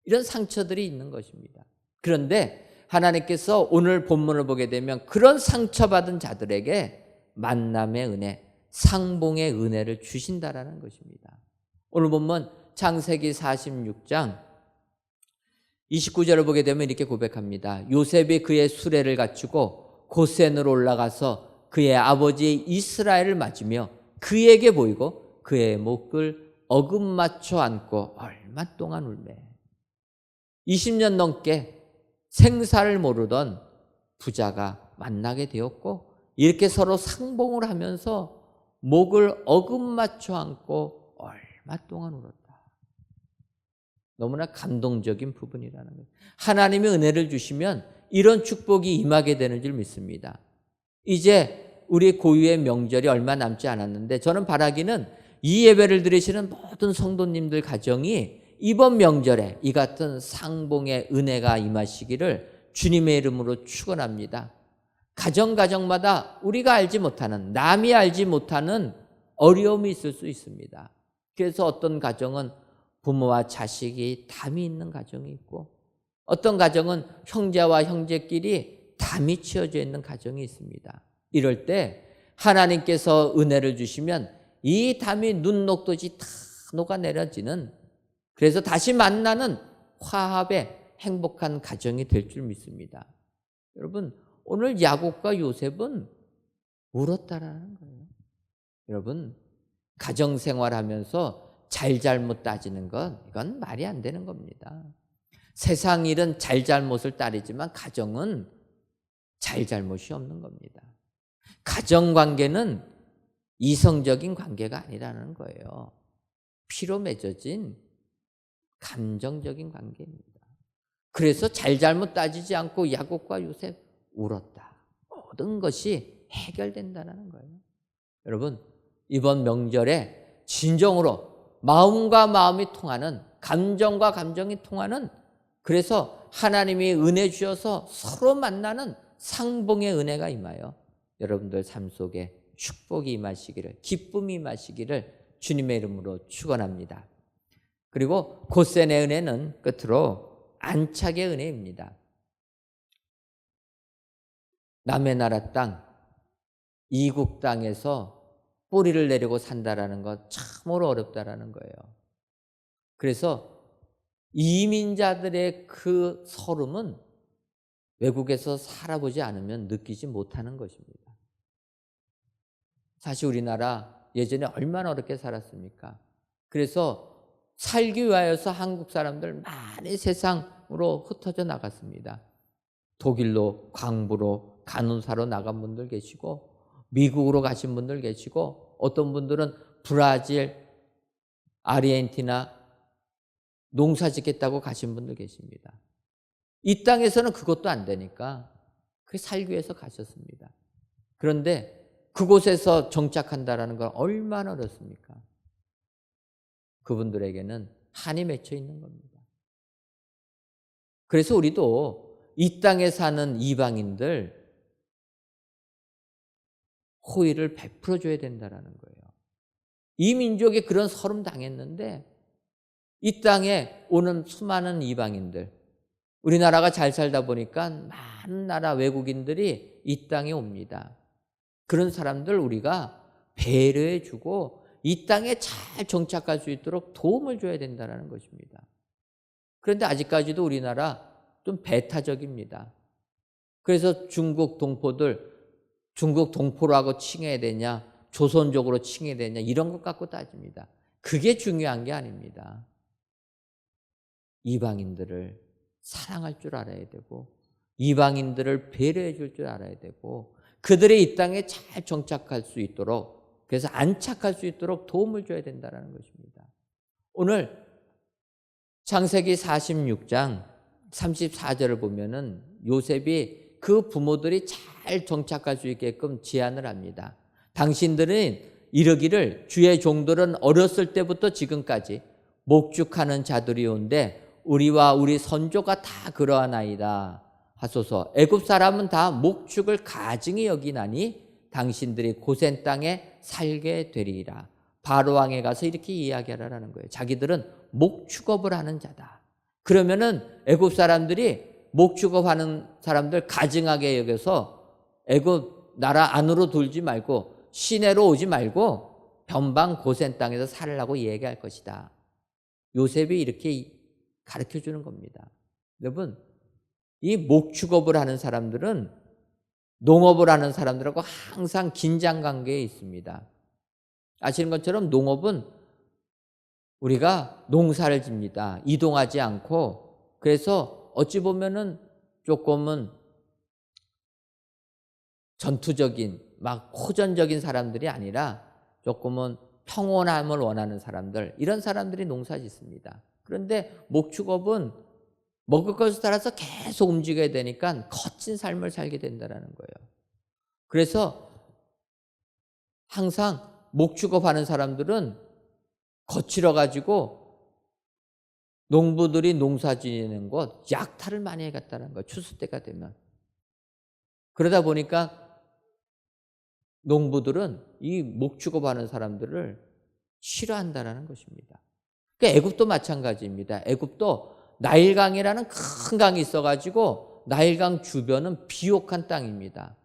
이런 상처들이 있는 것입니다. 그런데 하나님께서 오늘 본문을 보게 되면 그런 상처받은 자들에게 만남의 은혜, 상봉의 은혜를 주신다라는 것입니다. 오늘 본문 창세기 46장 29절을 보게 되면 이렇게 고백합니다. 요셉이 그의 수레를 갖추고 고센으로 올라가서 그의 아버지 이스라엘을 맞으며 그에게 보이고 그의 목을 어금맞춰 안고 얼마 동안 울매. 20년 넘게 생사를 모르던 부자가 만나게 되었고 이렇게 서로 상봉을 하면서 목을 어금맞춰 안고 얼마 동안 울었다. 너무나 감동적인 부분이라는 거예요. 하나님의 은혜를 주시면 이런 축복이 임하게 되는 줄 믿습니다. 이제 우리 고유의 명절이 얼마 남지 않았는데 저는 바라기는 이 예배를 들으시는 모든 성도님들 가정이 이번 명절에 이 같은 상봉의 은혜가 임하시기를 주님의 이름으로 축원합니다. 가정마다 우리가 알지 못하는, 남이 알지 못하는 어려움이 있을 수 있습니다. 그래서 어떤 가정은 부모와 자식이 담이 있는 가정이 있고 어떤 가정은 형제와 형제끼리 담이 치어져 있는 가정이 있습니다. 이럴 때 하나님께서 은혜를 주시면 이 담이 눈 녹듯이 다 녹아내려지는, 그래서 다시 만나는 화합의 행복한 가정이 될 줄 믿습니다. 여러분, 오늘 야곱과 요셉은 울었다라는 거예요. 여러분, 가정생활하면서 잘잘못 따지는 건 이건 말이 안 되는 겁니다. 세상 일은 잘잘못을 따르지만 가정은 잘잘못이 없는 겁니다. 가정관계는 이성적인 관계가 아니라는 거예요. 피로 맺어진 감정적인 관계입니다. 그래서 잘잘못 따지지 않고 야곱과 요셉 울었다. 모든 것이 해결된다는 거예요. 여러분, 이번 명절에 진정으로 마음과 마음이 통하는, 감정과 감정이 통하는, 그래서 하나님이 은혜 주셔서 서로 만나는 상봉의 은혜가 임하여 여러분들 삶 속에 축복이 임하시기를, 기쁨이 임하시기를 주님의 이름으로 축원합니다. 그리고 곧센의 은혜는 끝으로 안착의 은혜입니다. 남의 나라 땅, 이국 땅에서 뿌리를 내리고 산다라는 것 참으로 어렵다라는 거예요. 그래서 이민자들의 그 서름은 외국에서 살아보지 않으면 느끼지 못하는 것입니다. 사실 우리나라 예전에 얼마나 어렵게 살았습니까? 그래서 살기 위하여서 한국 사람들 많이 세상으로 흩어져 나갔습니다. 독일로, 광부로, 간호사로 나간 분들 계시고, 미국으로 가신 분들 계시고, 어떤 분들은 브라질, 아르헨티나 농사 짓겠다고 가신 분들 계십니다. 이 땅에서는 그것도 안 되니까 그 살기 위해서 가셨습니다. 그런데 그곳에서 정착한다는 건 얼마나 어렵습니까? 그분들에게는 한이 맺혀 있는 겁니다. 그래서 우리도 이 땅에 사는 이방인들 호의를 베풀어줘야 된다는 거예요. 이 민족이 그런 서름 당했는데 이 땅에 오는 수많은 이방인들, 우리나라가 잘 살다 보니까 많은 나라 외국인들이 이 땅에 옵니다. 그런 사람들 우리가 배려해주고 이 땅에 잘 정착할 수 있도록 도움을 줘야 된다는 것입니다. 그런데 아직까지도 우리나라 좀 배타적입니다. 그래서 중국 동포들, 중국 동포라고 칭해야 되냐, 조선족으로 칭해야 되냐, 이런 것 갖고 따집니다. 그게 중요한 게 아닙니다. 이방인들을 사랑할 줄 알아야 되고, 이방인들을 배려해 줄 줄 알아야 되고, 그들의 이 땅에 잘 정착할 수 있도록, 그래서 안착할 수 있도록 도움을 줘야 된다는 것입니다. 오늘 창세기 46장 34절을 보면은 요셉이 그 부모들이 잘 정착할 수 있게끔 제안을 합니다. 당신들은 이르기를 주의 종들은 어렸을 때부터 지금까지 목축하는 자들이온데 우리와 우리 선조가 다 그러하나이다 하소서. 애굽 사람은 다 목축을 가증히 여기나니 당신들이 고센 땅에 살게 되리라. 바로 왕에 가서 이렇게 이야기하라는 거예요. 자기들은 목축업을 하는 자다. 그러면은 애굽 사람들이 목축업하는 사람들 가증하게 여겨서 애굽 나라 안으로 돌지 말고 시내로 오지 말고 변방 고센 땅에서 살라고 얘기할 것이다. 요셉이 이렇게 가르쳐 주는 겁니다. 여러분, 이 목축업을 하는 사람들은 농업을 하는 사람들하고 항상 긴장 관계에 있습니다. 아시는 것처럼 농업은 우리가 농사를 집니다. 이동하지 않고, 그래서 어찌 보면은 조금은 전투적인, 막 호전적인 사람들이 아니라 조금은 평온함을 원하는 사람들, 이런 사람들이 농사 짓습니다. 그런데 목축업은 먹을 것을 따라서 계속 움직여야 되니까 거친 삶을 살게 된다는 거예요. 그래서 항상 목축업 하는 사람들은 거칠어 가지고 농부들이 농사 지는 곳 약탈을 많이 해갔다는 거예요. 추수 때가 되면. 그러다 보니까 농부들은 이 목축업 하는 사람들을 싫어한다는 것입니다. 그러니까 애굽도 마찬가지입니다. 애굽도 나일강이라는 큰 강이 있어가지고 나일강 주변은 비옥한 땅입니다.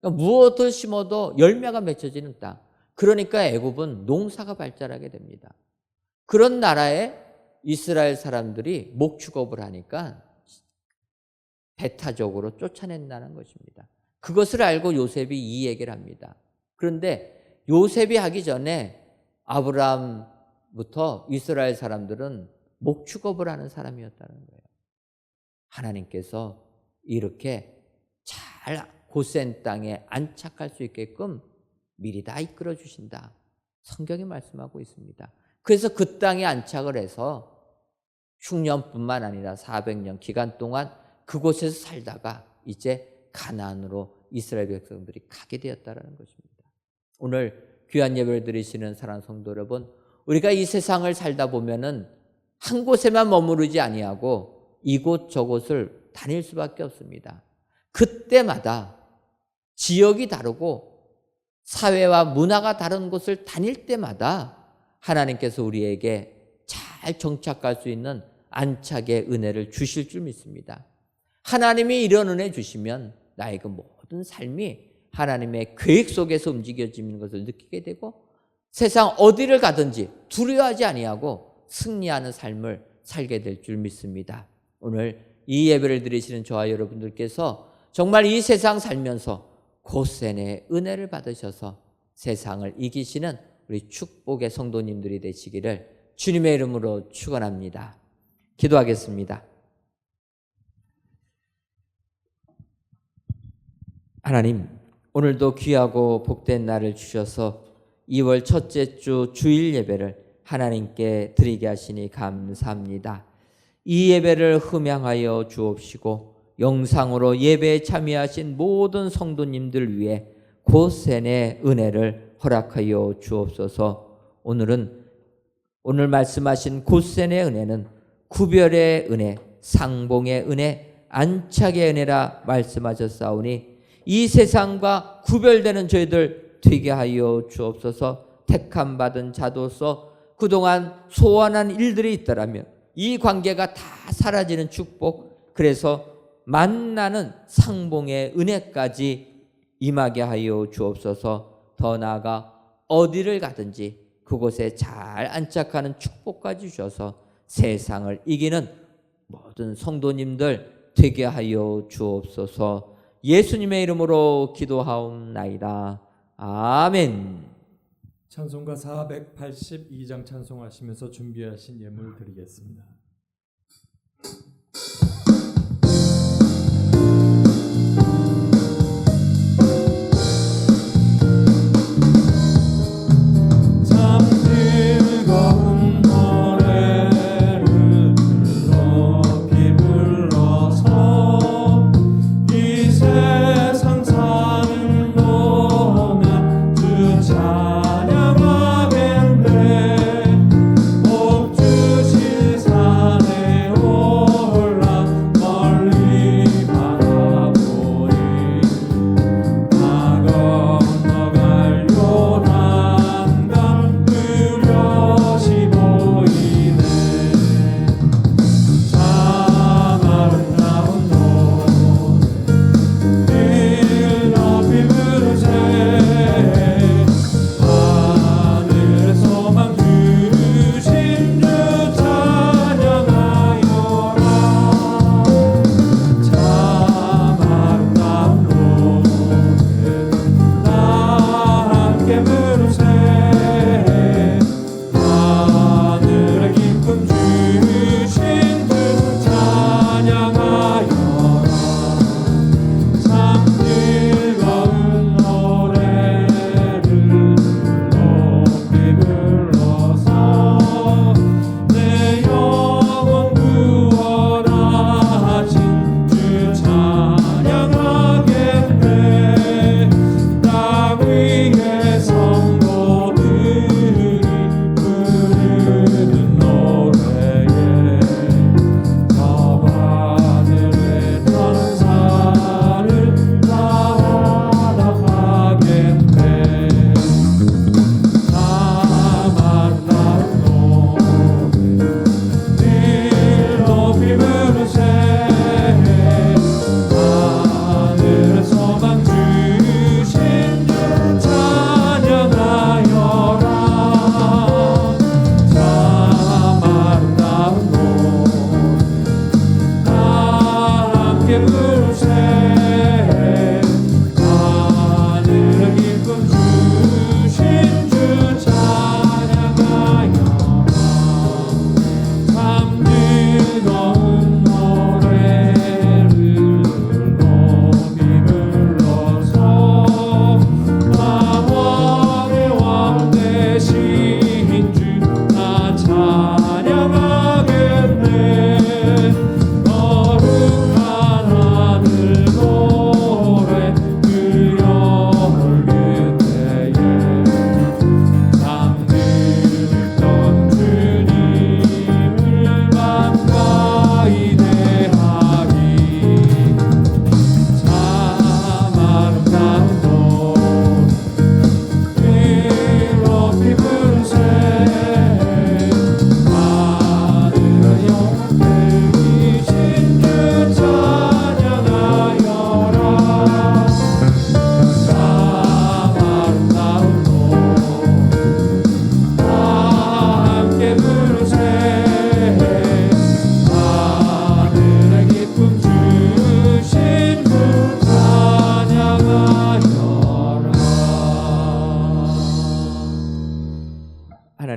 그러니까 무엇을 심어도 열매가 맺혀지는 땅. 그러니까 애굽은 농사가 발달하게 됩니다. 그런 나라에 이스라엘 사람들이 목축업을 하니까 배타적으로 쫓아낸다는 것입니다. 그것을 알고 요셉이 이 얘기를 합니다. 그런데 요셉이 하기 전에 아브라함부터 이스라엘 사람들은 목축업을 하는 사람이었다는 거예요. 하나님께서 이렇게 잘 고센 땅에 안착할 수 있게끔 미리 다 이끌어 주신다. 성경이 말씀하고 있습니다. 그래서 그 땅에 안착을 해서 흉년뿐만 아니라 400년 기간 동안 그곳에서 살다가 이제 가나안으로 이스라엘 백성들이 가게 되었다는 것입니다. 오늘 귀한 예배를 드리시는 사랑하는 성도 여러분, 우리가 이 세상을 살다 보면은 한 곳에만 머무르지 아니하고 이곳 저곳을 다닐 수밖에 없습니다. 그때마다 지역이 다르고 사회와 문화가 다른 곳을 다닐 때마다 하나님께서 우리에게 잘 정착할 수 있는 안착의 은혜를 주실 줄 믿습니다. 하나님이 이런 은혜 주시면 나의 그 모든 삶이 하나님의 계획 속에서 움직여지는 것을 느끼게 되고 세상 어디를 가든지 두려워하지 아니하고 승리하는 삶을 살게 될 줄 믿습니다. 오늘 이 예배를 드리시는 저와 여러분들께서 정말 이 세상 살면서 고센의 은혜를 받으셔서 세상을 이기시는 우리 축복의 성도님들이 되시기를 주님의 이름으로 축원합니다. 기도하겠습니다. 하나님, 오늘도 귀하고 복된 날을 주셔서 2월 첫째 주 주일 예배를 하나님께 드리게 하시니 감사합니다. 이 예배를 흠양하여 주옵시고 영상으로 예배에 참여하신 모든 성도님들 위해 고센의 은혜를 허락하여 주옵소서. 오늘 말씀하신 고센의 은혜는 구별의 은혜, 상봉의 은혜, 안착의 은혜라 말씀하셨사오니 이 세상과 구별되는 저희들 되게 하여 주옵소서. 택함받은 자도서 그동안 소원한 일들이 있더라면 이 관계가 다 사라지는 축복, 그래서 만나는 상봉의 은혜까지 임하게 하여 주옵소서. 더 나아가 어디를 가든지 그곳에 잘 안착하는 축복까지 주셔서 세상을 이기는 모든 성도님들 되게 하여 주옵소서. 예수님의 이름으로 기도하옵나이다. 아멘. 찬송가 482장 찬송하시면서 준비하신 예물 드리겠습니다. 참 즐거운 노래를 높이 불러서 이 세상 사는 동안 주 찬양하겠네. 복 주실 산에 오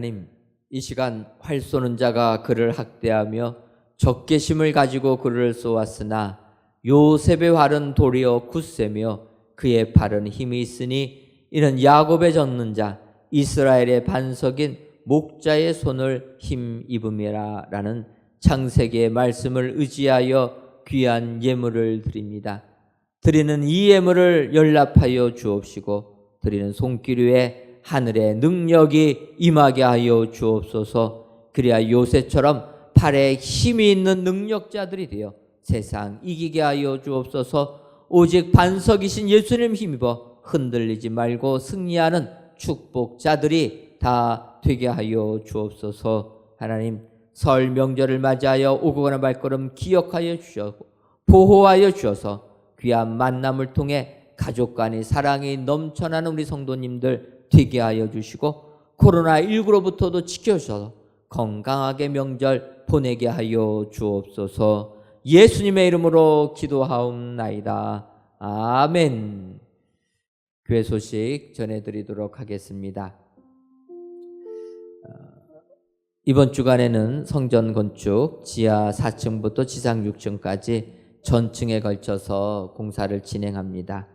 하나님, 이 시간 활 쏘는 자가 그를 학대하며 적개심을 가지고 그를 쏘았으나 요셉의 활은 도리어 굳세며 그의 팔은 힘이 있으니 이는 야곱의 젖는 자 이스라엘의 반석인 목자의 손을 힘입음이라 라는 창세기의 말씀을 의지하여 귀한 예물을 드립니다. 드리는 이 예물을 연락하여 주옵시고 드리는 손길 위에 하늘의 능력이 임하게 하여 주옵소서. 그래야 요셉처럼 팔에 힘이 있는 능력자들이 되어 세상 이기게 하여 주옵소서. 오직 반석이신 예수님 힘입어 흔들리지 말고 승리하는 축복자들이 다 되게 하여 주옵소서. 하나님, 설 명절을 맞이하여 오고 가는 발걸음 기억하여 주시고 보호하여 주셔서 귀한 만남을 통해 가족 간의 사랑이 넘쳐나는 우리 성도님들 되게 하여 주시고 코로나19로부터도 지켜주셔서 건강하게 명절 보내게 하여 주옵소서. 예수님의 이름으로 기도하옵나이다. 아멘. 교회 소식 전해드리도록 하겠습니다. 이번 주간에는 성전 건축 지하 4층부터 지상 6층까지 전층에 걸쳐서 공사를 진행합니다.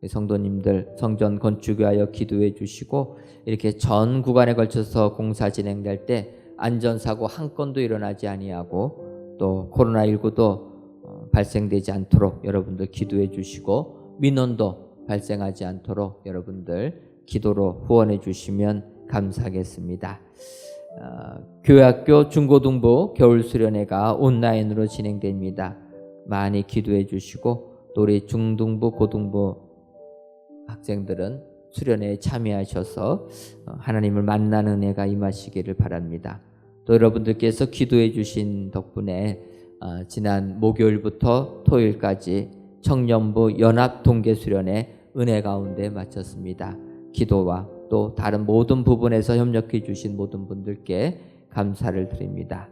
성도님들 성전 건축 위하여 기도해 주시고 이렇게 전 구간에 걸쳐서 공사 진행될 때 안전사고 한 건도 일어나지 아니하고 또 코로나19도 발생되지 않도록 여러분들 기도해 주시고 민원도 발생하지 않도록 여러분들 기도로 후원해 주시면 감사하겠습니다. 교회학교 중고등부 겨울수련회가 온라인으로 진행됩니다. 많이 기도해 주시고 또 우리 중등부 고등부 학생들은 수련회에 참여하셔서 하나님을 만나는 은혜가 임하시기를 바랍니다. 또 여러분들께서 기도해 주신 덕분에 지난 목요일부터 토요일까지 청년부 연합 동계수련회 은혜 가운데 마쳤습니다. 기도와 또 다른 모든 부분에서 협력해 주신 모든 분들께 감사를 드립니다.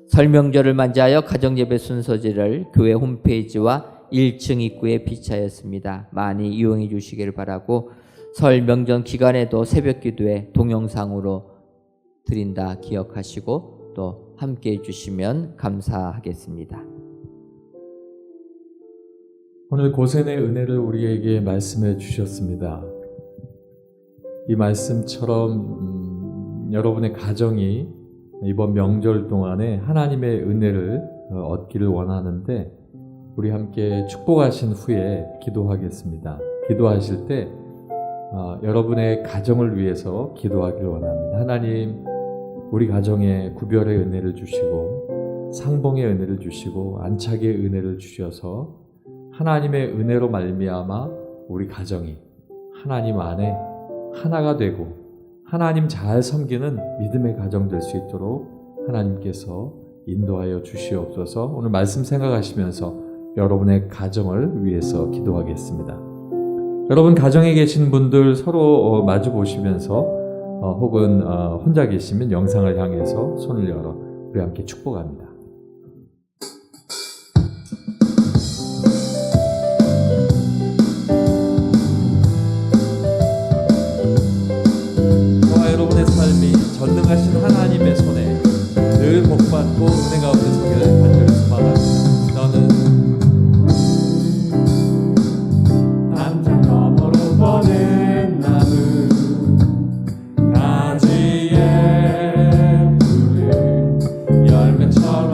설명절을 맞이하여 가정예배 순서지를 교회 홈페이지와 1층 입구에 비치하였습니다. 많이 이용해 주시기를 바라고 설 명절 기간에도 새벽 기도에 동영상으로 드린다 기억하시고 또 함께 해주시면 감사하겠습니다. 오늘 고센의 은혜를 우리에게 말씀해 주셨습니다. 이 말씀처럼 여러분의 가정이 이번 명절 동안에 하나님의 은혜를 얻기를 원하는데 우리 함께 축복하신 후에 기도하겠습니다. 기도하실 때 여러분의 가정을 위해서 기도하기를 원합니다. 하나님, 우리 가정에 구별의 은혜를 주시고 상봉의 은혜를 주시고 안착의 은혜를 주셔서 하나님의 은혜로 말미암아 우리 가정이 하나님 안에 하나가 되고 하나님 잘 섬기는 믿음의 가정 될 수 있도록 하나님께서 인도하여 주시옵소서. 오늘 말씀 생각하시면서 여러분의 가정을 위해서 기도하겠습니다. 여러분 가정에 계신 분들 서로 마주 보시면서 혹은 혼자 계시면 영상을 향해서 손을 열어 우리 함께 축복합니다. 저와 여러분의 삶이 전능하신 하나님의 손에 늘 복받고 은혜 가운데 서기를 간절히 소망합니다. 너는 담장 너머로 보는 나무 가지에 풀을 열매처럼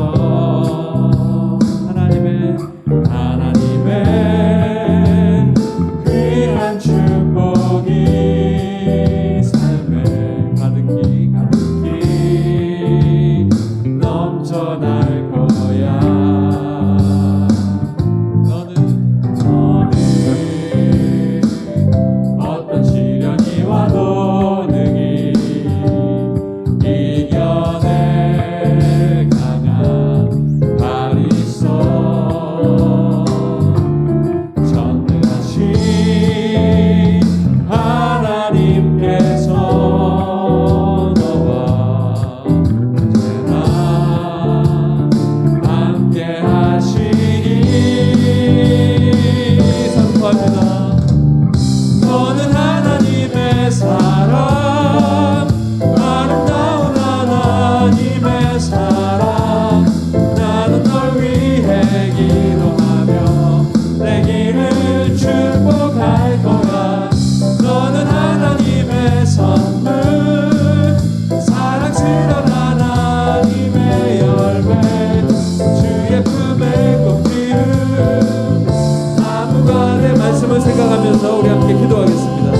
말씀을 생각하면서 우리 함께 기도하겠습니다.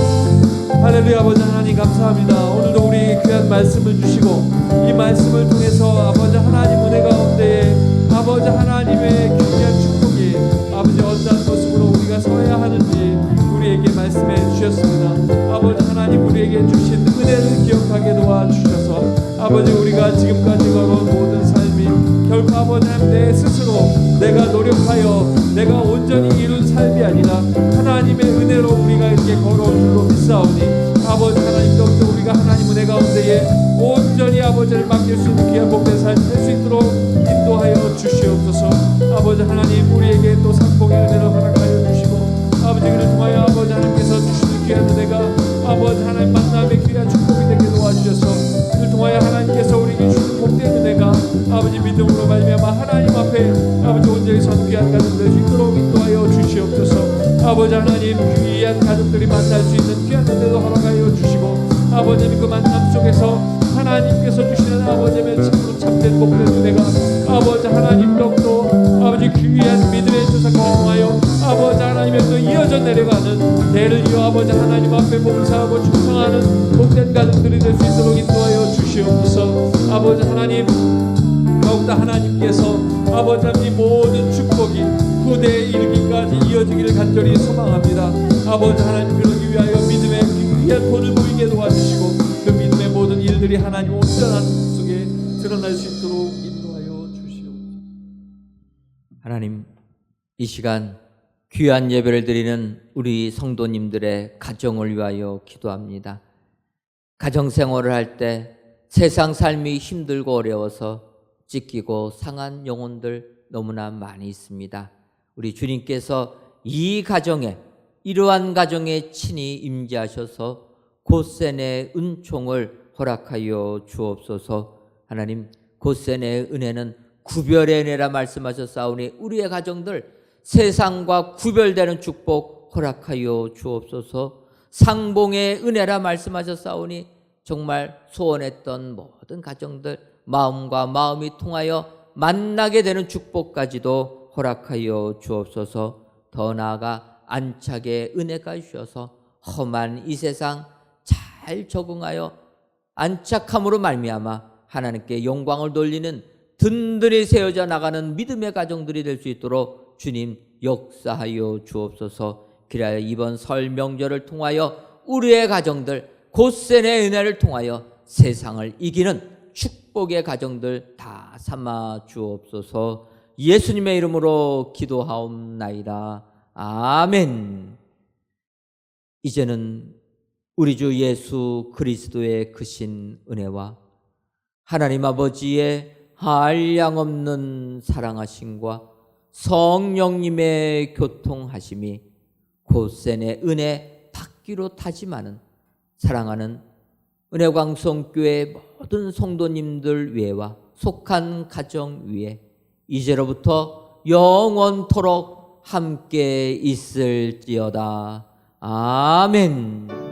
할렐루야. 아버지 하나님 감사합니다. 오늘도 우리 귀한 말씀을 주시고 이 말씀을 통해서 아버지 하나님 은혜 가운데에 아버지 하나님의 귀한 축복이 아버지 어떠한 모습으로 우리가 서야 하는지 우리에게 말씀해 주셨습니다. 아버지 하나님 우리에게 주신 은혜를 기억하게 도와주셔서 아버지 우리가 지금까지 걸어온 모든 삶이 결코 아버지 하나님 내 스스로 내가 노력하여 내가 온전히 이룬 삶이 아니라 하나님의 은혜로 우리가 이렇게 걸어온 줄로 믿사오니 아버지 하나님 더욱더 우리가 하나님 은혜 가운데에 온전히 아버지를 맡길 수 있는 귀한 복된 삶 될 수 있도록 인도하여 주시옵소서. 아버지 하나님 우리에게 또 상봉의 은혜를 허락하여 주시고 아버지 그를 통하여 아버지 하나님께서 주시는 귀한 은혜가 아버지 하나님 만남의 귀한 축복이 되게 도와주셔서 그를 통하여 하나님께서 우리에게 주시는 복된 은혜가 아버지 믿음으로 말미암아 하나님 앞에 아버지 온전히 선 귀한 가정 될 수 있도록 인도하여 주시옵소서. 아버지 하나님 귀한 가족들이 만날 수 있는 귀한 은혜도 허락하여 주시고 아버지 그 만남 속에서 하나님께서 주시는 아버지의 참으로 참된 복된 은혜가 아버지 하나님 덕도 아버지 귀한 믿음의 조상을 통하여 아버지 하나님에서 이어져 내려가는 대를 이어 아버지 하나님 앞에 봉사하고 충성하는 복된 가족들이 될 수 있도록 인도하여 주시옵소서. 아버지 하나님 더욱더 하나님께서 아버지 하나님 모든 축복이 후대에 이르기까지 이어지기를 간절히 소망합니다. 아버지 하나님 그러기 위하여 믿음의 귀한 본을 보이게 도와주시고 그 믿음의 모든 일들이 하나님 온전한 속에 드러날 수 있도록 인도하여 주시옵소서. 하나님 이 시간 귀한 예배를 드리는 우리 성도님들의 가정을 위하여 기도합니다. 가정생활을 할 때 세상 삶이 힘들고 어려워서 찢기고 상한 영혼들 너무나 많이 있습니다. 우리 주님께서 이 가정에 이러한 가정에 친히 임재하셔서 곧센의 은총을 허락하여 주옵소서. 하나님 곧센의 은혜는 구별의 은혜라 말씀하셨사오니 우리의 가정들 세상과 구별되는 축복 허락하여 주옵소서. 상봉의 은혜라 말씀하셨사오니 정말 소원했던 모든 가정들 마음과 마음이 통하여 만나게 되는 축복까지도 허락하여 주옵소서. 더 나아가 안착의 은혜가 주셔서 험한 이 세상 잘 적응하여 안착함으로 말미암아 하나님께 영광을 돌리는 든든히 세워져 나가는 믿음의 가정들이 될 수 있도록 주님 역사하여 주옵소서. 그리하여 이번 설 명절을 통하여 우리의 가정들 곧센의 은혜를 통하여 세상을 이기는 축복의 가정들 다 삼아 주옵소서. 예수님의 이름으로 기도하옵나이다. 아멘. 이제는 우리 주 예수 그리스도의 크신 은혜와 하나님 아버지의 한량없는 사랑하심과 성령님의 교통하심이 곧센의 은혜 받기로 다짐하는 사랑하는 은혜광성교회 모든 성도님들 위에와 속한 가정 위에 이제로부터 영원토록 함께 있을지어다. 아멘.